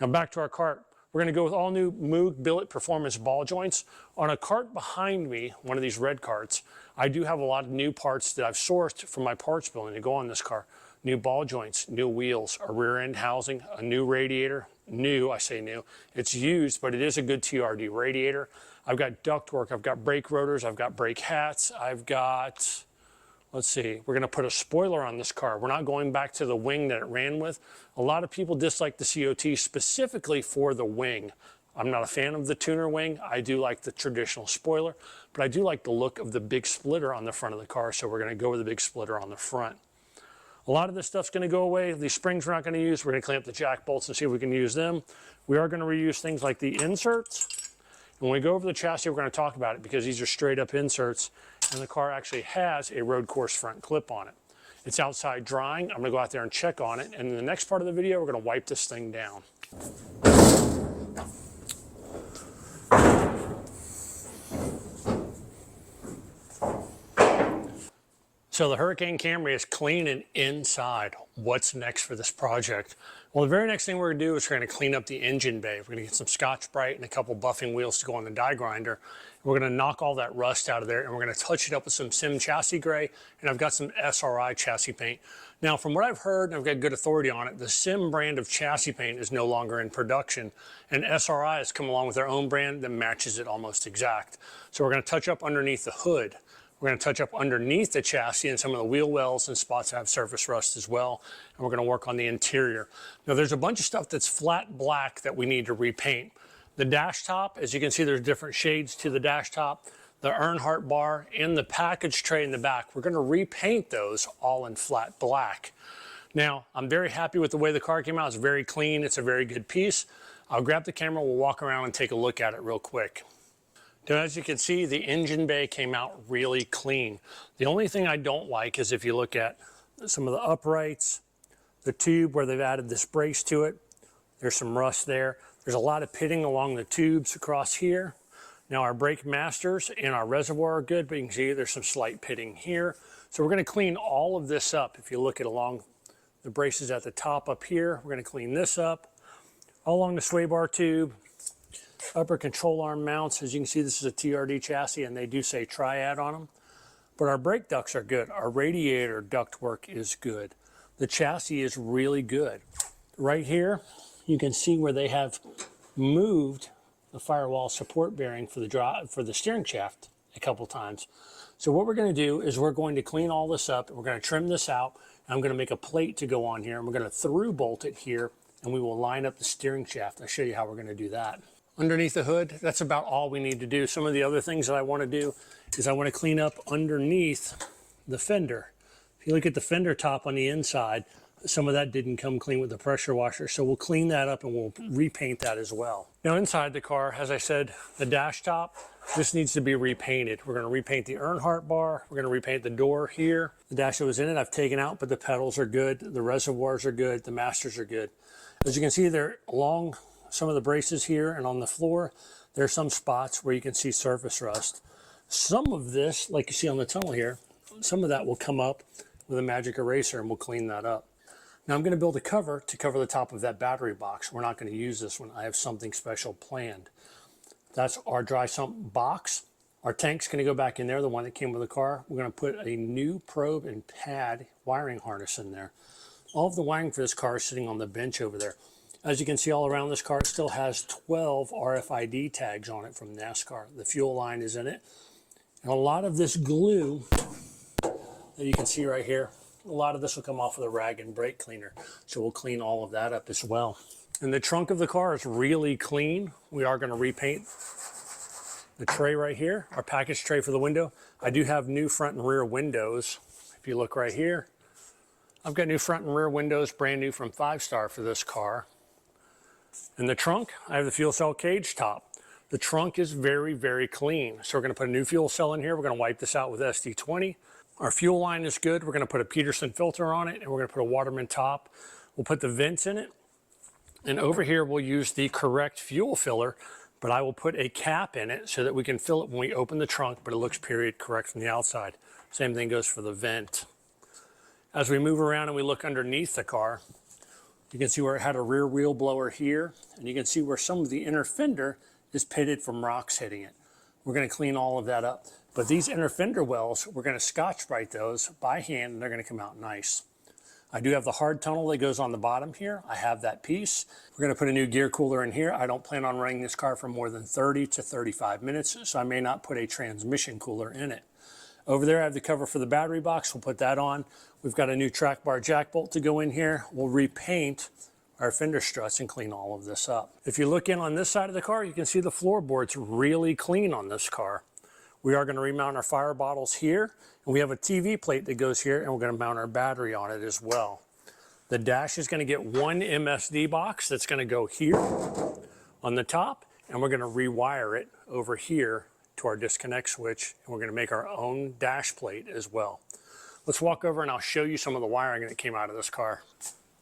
Now back to our cart. We're going to go with all new Moog Billet Performance ball joints. On a cart behind me, one of these red carts, I do have a lot of new parts that I've sourced from my parts building to go on this car. New ball joints, new wheels, a rear end housing, a new radiator. New, I say new, it's used, but it is a good TRD radiator. I've got ductwork, I've got brake rotors, I've got brake hats, I've got, let's see, we're gonna put a spoiler on this car. We're not going back to the wing that it ran with. A lot of people dislike the COT specifically for the wing. I'm not a fan of the tuner wing. I do like the traditional spoiler, but I do like the look of the big splitter on the front of the car, so we're gonna go with the big splitter on the front. A lot of this stuff's going to go away. These springs we're not going to use. We're going to clamp the jack bolts and see if we can use them. We are going to reuse things like the inserts. When we go over the chassis, we're going to talk about it because these are straight up inserts and the car actually has a road course front clip on it. It's outside drying. I'm going to go out there and check on it. And in the next part of the video, we're going to wipe this thing down. So the Hurricane Camry is clean and inside. What's next for this project? Well, the very next thing we're gonna do is we're gonna clean up the engine bay. We're gonna get some Scotch-Brite and a couple buffing wheels to go on the die grinder. We're gonna knock all that rust out of there and we're gonna touch it up with some Sim chassis gray, and I've got some SRI chassis paint. Now, from what I've heard, and I've got good authority on it, the Sim brand of chassis paint is no longer in production, and SRI has come along with their own brand that matches it almost exact. So we're gonna touch up underneath the hood. We're going to touch up underneath the chassis and some of the wheel wells and spots that have surface rust as well. And we're going to work on the interior. Now there's a bunch of stuff that's flat black that we need to repaint. The dash top, as you can see, there's different shades to the dash top. The Earnhardt bar and the package tray in the back, we're going to repaint those all in flat black. Now, I'm very happy with the way the car came out. It's very clean. It's a very good piece. I'll grab the camera. We'll walk around and take a look at it real quick. Now, as you can see, the engine bay came out really clean. The only thing I don't like is if you look at some of the uprights, the tube where they've added this brace to it, there's some rust there. There's a lot of pitting along the tubes across here. Now our brake masters and our reservoir are good, but you can see there's some slight pitting here. So we're gonna clean all of this up. If you look at along the braces at the top up here, we're gonna clean this up. All along the sway bar tube, upper control arm mounts. As you can see, this is a TRD chassis and they do say Triad on them. But our brake ducts are good. Our radiator ductwork is good. The chassis is really good. Right here, you can see where they have moved the firewall support bearing for the steering shaft a couple times. So what we're going to do is we're going to clean all this up. We're going to trim this out. And I'm going to make a plate to go on here. And we're going to through bolt it here. And we will line up the steering shaft. I'll show you how we're going to do that. Underneath the hood, that's about all we need to do. Some of the other things that I want to do is I want to clean up underneath the fender. If you look at the fender top on the inside, some of that didn't come clean with the pressure washer. So we'll clean that up and we'll repaint that as well. Now inside the car, as I said, the dash top, this needs to be repainted. We're going to repaint the Earnhardt bar. We're going to repaint the door here. The dash that was in it, I've taken out, but the pedals are good. The reservoirs are good. The masters are good. As you can see, they're along some of the braces here and on the floor, there's some spots where you can see surface rust. Some of this, like you see on the tunnel here, some of that will come up with a magic eraser and we'll clean that up. Now I'm going to build a cover to cover the top of that battery box. We're not going to use this one. I have something special planned. That's our dry sump box. Our tank's going to go back in there, the one that came with the car. We're going to put a new probe and pad wiring harness in there. All of the wiring for this car is sitting on the bench over there. As you can see all around this car, it still has 12 RFID tags on it from NASCAR. The fuel line is in it. And a lot of this glue that you can see right here, a lot of this will come off with a rag and brake cleaner. So we'll clean all of that up as well. And the trunk of the car is really clean. We are going to repaint the tray right here, our package tray for the window. I do have new front and rear windows. If you look right here, I've got new front and rear windows, brand new from 5-Star for this car. In the trunk, I have the fuel cell cage top. The trunk is very, very clean. So we're going to put a new fuel cell in here. We're going to wipe this out with SD20. Our fuel line is good. We're going to put a Peterson filter on it, and we're going to put a Waterman top. We'll put the vents in it. And over here, we'll use the correct fuel filler, but I will put a cap in it so that we can fill it when we open the trunk, but it looks period correct from the outside. Same thing goes for the vent. As we move around and we look underneath the car, You can see where it had a rear wheel blower here, and you can see where some of the inner fender is pitted from rocks hitting it. We're going to clean all of that up. But these inner fender wells, we're going to Scotch-Brite those by hand, and they're going to come out nice. I do have the hard tunnel that goes on the bottom here. I have that piece. We're going to put a new gear cooler in here. I don't plan on running this car for more than 30 to 35 minutes, so I may not put a transmission cooler in it. Over there, I have the cover for the battery box. We'll put that on. We've got a new track bar jack bolt to go in here. We'll repaint our fender struts and clean all of this up. If you look in on this side of the car, you can see the floorboard's really clean on this car. We are going to remount our fire bottles here, and we have a TV plate that goes here, and we're going to mount our battery on it as well. The dash is going to get one MSD box that's going to go here on the top, and we're going to rewire it over here to our disconnect switch, and we're going to make our own dash plate as well. Let's walk over and I'll show you some of the wiring that came out of this car.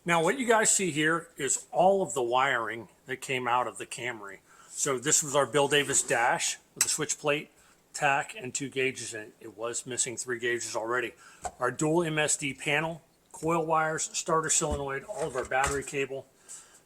Now what you guys see here is all of the wiring that came out of the Camry. So this was our Bill Davis dash with a switch plate, tack, and 2 gauges in it. It was missing 3 gauges already. Our dual MSD panel, coil wires, starter solenoid, all of our battery cable.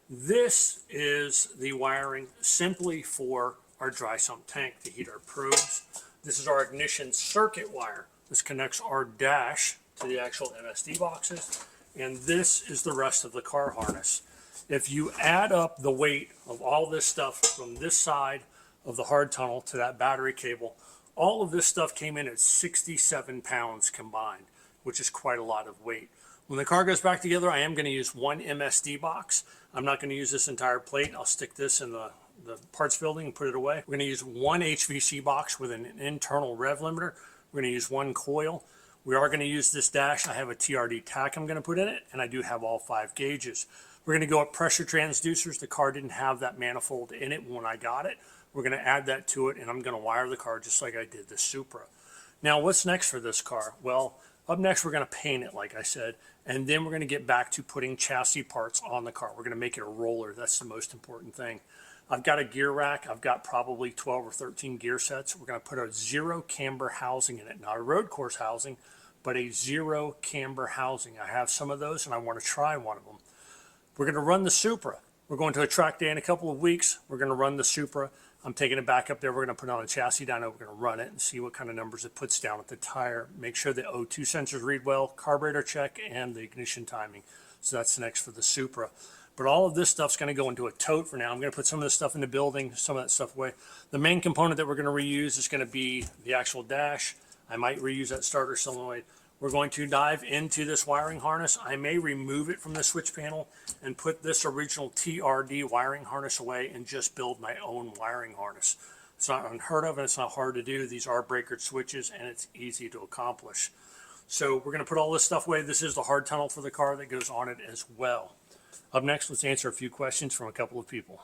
This is the wiring simply for our dry sump tank to heat our probes. This is our ignition circuit wire. This connects our dash to the actual MSD boxes. And this is the rest of the car harness. If you add up the weight of all this stuff from this side of the hard tunnel to that battery cable, all of this stuff came in at 67 pounds combined, which is quite a lot of weight. When the car goes back together, I am going to use one MSD box. I'm not going to use this entire plate. I'll stick this in the parts building and put it away. We're going to use one HVC box with an internal rev limiter. We're going to use one coil. We are going to use this dash. I have a TRD tack I'm going to put in it, and I do have all 5 gauges. We're going to go up pressure transducers. The car didn't have that manifold in it when I got it. We're going to add that to it, and I'm going to wire the car just like I did the Supra. Now, what's next for this car? Well, up next, we're going to paint it, like I said, and then we're going to get back to putting chassis parts on the car. We're going to make it a roller. That's the most important thing. I've got a gear rack. I've got probably 12 or 13 gear sets. We're going to put a 0 camber housing in it. Not a road course housing, but a 0 camber housing. I have some of those, and I want to try one of them. We're going to run the Supra. We're going to a track day in a couple of weeks. We're going to run the Supra. I'm taking it back up there. We're going to put on a chassis dyno. We're going to run it and see what kind of numbers it puts down at the tire. Make sure the O2 sensors read well, carburetor check, and the ignition timing. So that's next for the Supra. But all of this stuff's going to go into a tote for now. I'm going to put some of this stuff in the building, some of that stuff away. The main component that we're going to reuse is going to be the actual dash. I might reuse that starter solenoid. We're going to dive into this wiring harness. I may remove it from the switch panel and put this original TRD wiring harness away and just build my own wiring harness. It's not unheard of and it's not hard to do. These are breaker switches and it's easy to accomplish. So we're going to put all this stuff away. This is the hard tunnel for the car that goes on it as well. Up next, let's answer a few questions from a couple of people.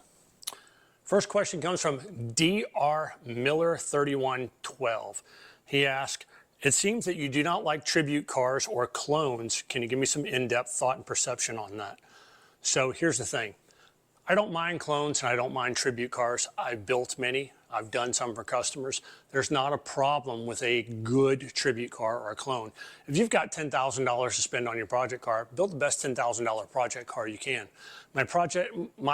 First question comes from DR Miller 3112. He asked, it seems that you do not like tribute cars or clones. Can you give me some in-depth thought and perception on that? So here's the thing. I don't mind clones and I don't mind tribute cars. I've built many. I've done some for customers. There's not a problem with a good tribute car or a clone. If you've got $10,000 to spend on your project car, build the best $10,000 project car you can. My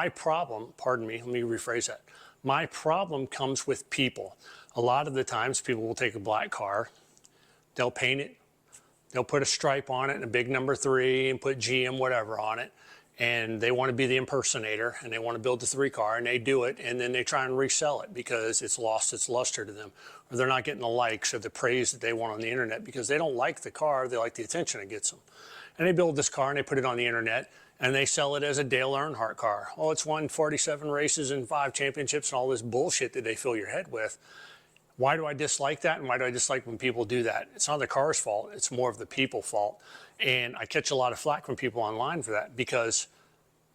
problem, pardon me, let me rephrase that. My problem comes with people. A lot of the times people will take a black car, they'll paint it, they'll put a stripe on it and a big number 3 and put GM whatever on it. And they want to be the impersonator and they want to build the 3 car and they do it and then they try and resell it because it's lost its luster to them. Or they're not getting the likes or the praise that they want on the internet because they don't like the car, they like the attention it gets them. And they build this car and they put it on the internet and they sell it as a Dale Earnhardt car. Oh, it's won 47 races and 5 championships and all this bullshit that they fill your head with. Why do I dislike that and why do I dislike when people do that? It's not the car's fault, it's more of the people's fault. And I catch a lot of flack from people online for that because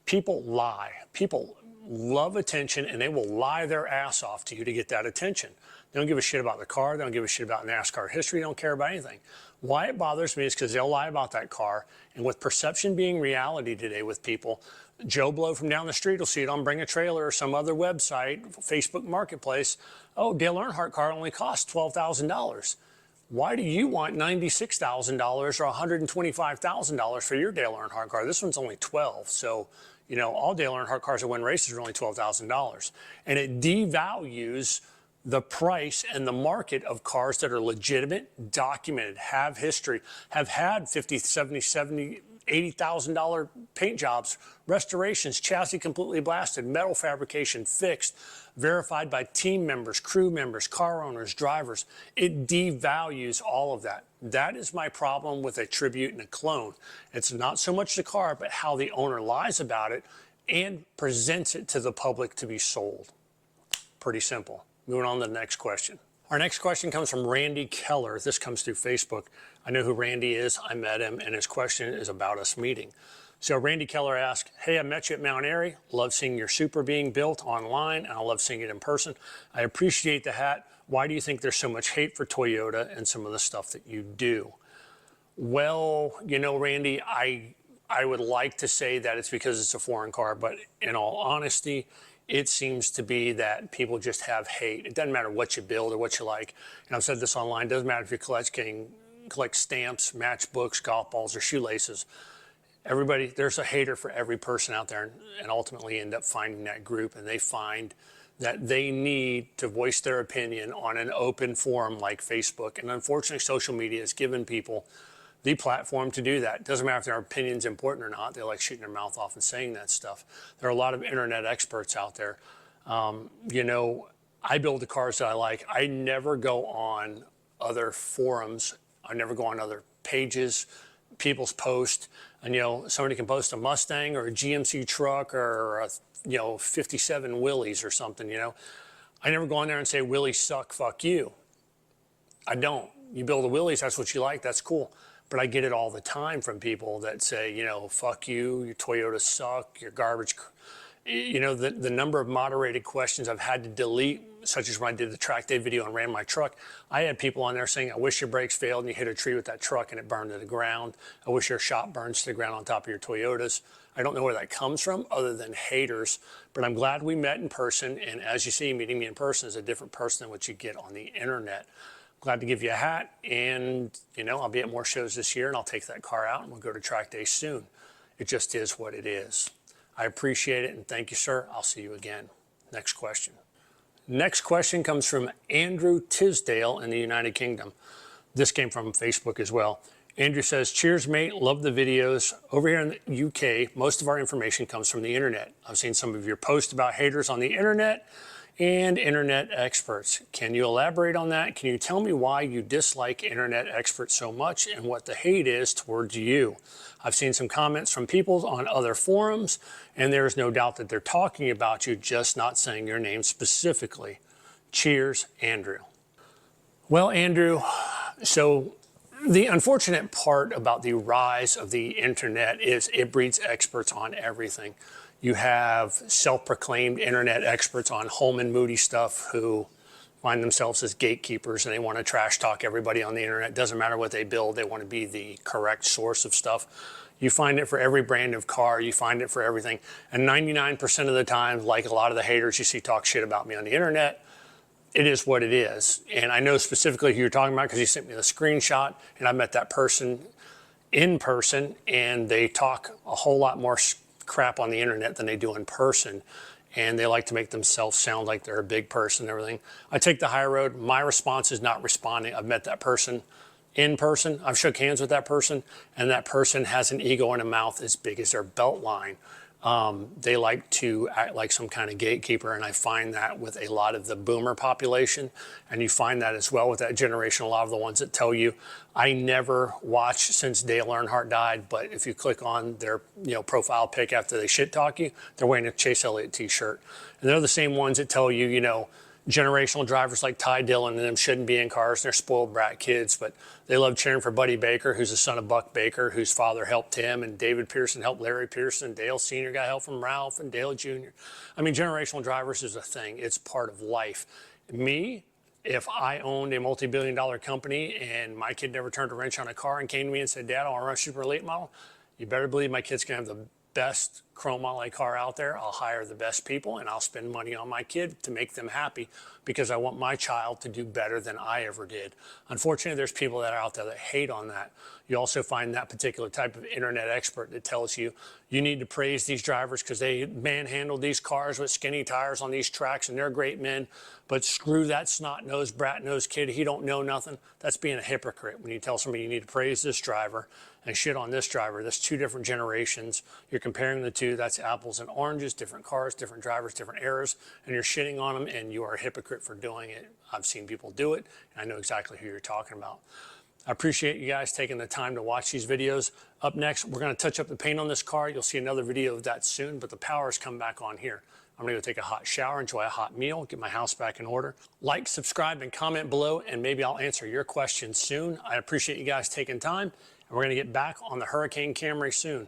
people lie. People love attention and they will lie their ass off to you to get that attention. They don't give a shit about the car, they don't give a shit about NASCAR history, they don't care about anything. Why it bothers me is because they'll lie about that car, and with perception being reality today with people, Joe Blow from down the street will see it on Bring a Trailer or some other website, Facebook Marketplace. Oh, Dale Earnhardt car only cost $12,000. why do you want $96,000 or $125,000 for your Dale Earnhardt car? This one's only 12. So, you know, all Dale Earnhardt cars that win races are only $12,000. And it devalues the price and the market of cars that are legitimate, documented, have history, have had $50,000, $70,000, $80,000 paint jobs, restorations, chassis completely blasted, metal fabrication fixed, verified by team members, crew members, car owners, drivers. It devalues all of that. That is my problem with a tribute and a clone. It's not so much the car, but how the owner lies about it and presents it to the public to be sold. Pretty simple. Moving on to the next question. Our next question comes from Randy Keller. This comes through Facebook. I know who Randy is. I met him, and his question is about us meeting. So Randy Keller asked, hey, I met you at Mount Airy. Love seeing your Super being built online, and I love seeing it in person. I appreciate the hat. Why do you think there's so much hate for Toyota and some of the stuff that you do? Well, you know, Randy, I would like to say that it's because it's a foreign car, but in all honesty, it seems to be that people just have hate. It doesn't matter what you build or what you like. And I've said this online, it doesn't matter if you collect stamps, matchbooks, golf balls, or shoelaces. Everybody, there's a hater for every person out there, and ultimately end up finding that group, and they find that they need to voice their opinion on an open forum like Facebook. And unfortunately, social media has given people the platform to do that. It doesn't matter if their opinion's important or not. They like shooting their mouth off and saying that stuff. There are a lot of internet experts out there. You know, I build the cars that I like. I never go on other forums. I never go on other pages, people's posts. And, you know, somebody can post a Mustang or a GMC truck or a, you know, 57 Willys or something, you know. I never go on there and say, Willys suck, fuck you. I don't. You build a Willys, that's what you like, that's cool. But I get it all the time from people that say, you know, fuck you, your Toyotas suck, your garbage. You know, the number of moderated questions I've had to delete, such as when I did the track day video and ran my truck, I had people on there saying, I wish your brakes failed and you hit a tree with that truck and it burned to the ground. I wish your shop burns to the ground on top of your Toyotas. I don't know where that comes from other than haters, but I'm glad we met in person. And as you see, meeting me in person is a different person than what you get on the internet. Glad to give you a hat, and you know, I'll be at more shows this year, and I'll take that car out and we'll go to track day soon. It just is what it is. I appreciate it, and thank you, sir. I'll see you again. Next question. Next question comes from Andrew Tisdale in the United Kingdom. This came from Facebook as well. Andrew says, cheers, mate. Love the videos. Over here in the UK, most of our information comes from the internet. I've seen some of your posts about haters on the internet and internet experts. Can you elaborate on that? Can you tell me why you dislike internet experts so much and what the hate is towards you? I've seen some comments from people on other forums, and there is no doubt that they're talking about you, just not saying your name specifically. Cheers, Andrew. Well, Andrew, so the unfortunate part about the rise of the internet is it breeds experts on everything. You have self-proclaimed internet experts on home and moody stuff who find themselves as gatekeepers, and they want to trash talk everybody on the internet. Doesn't matter what they build, they want to be the correct source of stuff. You find it for every brand of car, you find it for everything. And 99% of the time, like a lot of the haters you see talk shit about me on the internet, it is what it is. And I know specifically who you're talking about because you sent me the screenshot, and I met that person in person, and they talk a whole lot more crap on the internet than they do in person, and they like to make themselves sound like they're a big person and everything. I take the high road. My response is not responding. I've met that person in person. I've shook hands with that person, and that person has an ego and a mouth as big as their belt line. They like to act like some kind of gatekeeper, and I find that with a lot of the boomer population, and you find that as well with that generation, a lot of the ones that tell you, I never watched since Dale Earnhardt died, but if you click on their profile pic after they shit talk you, they're wearing a Chase Elliott t-shirt. And they're the same ones that tell you, generational drivers like Ty Dillon and them shouldn't be in cars, and they're spoiled brat kids, but they love cheering for Buddy Baker, who's the son of Buck Baker, whose father helped him, and David Pearson helped Larry Pearson, Dale Sr. got help from Ralph, and Dale Jr. I mean, generational drivers is a thing. It's part of life. Me, if I owned a multi-billion-dollar company and my kid never turned a wrench on a car and came to me and said, Dad, I want to run a super late model, you better believe my kid's going to have the best chromoly car out there, I'll hire the best people and I'll spend money on my kid to make them happy because I want my child to do better than I ever did. Unfortunately, there's people that are out there that hate on that. You also find that particular type of internet expert that tells you you need to praise these drivers because they manhandled these cars with skinny tires on these tracks and they're great men, but screw that snot-nosed, brat-nosed kid, he don't know nothing. That's being a hypocrite when you tell somebody you need to praise this driver and shit on this driver. That's two different generations. You're comparing the two. That's apples and oranges, different cars, different drivers, different eras, and you're shitting on them, and you are a hypocrite for doing it. I've seen people do it, and I know exactly who you're talking about. I appreciate you guys taking the time to watch these videos. Up next, we're going to touch up the paint on this car. You'll see another video of that soon, but the power's come back on here. I'm going to go take a hot shower, enjoy a hot meal, get my house back in order. Like, subscribe, and comment below, and maybe I'll answer your questions soon. I appreciate you guys taking time, and we're going to get back on the Hurricane Camry soon.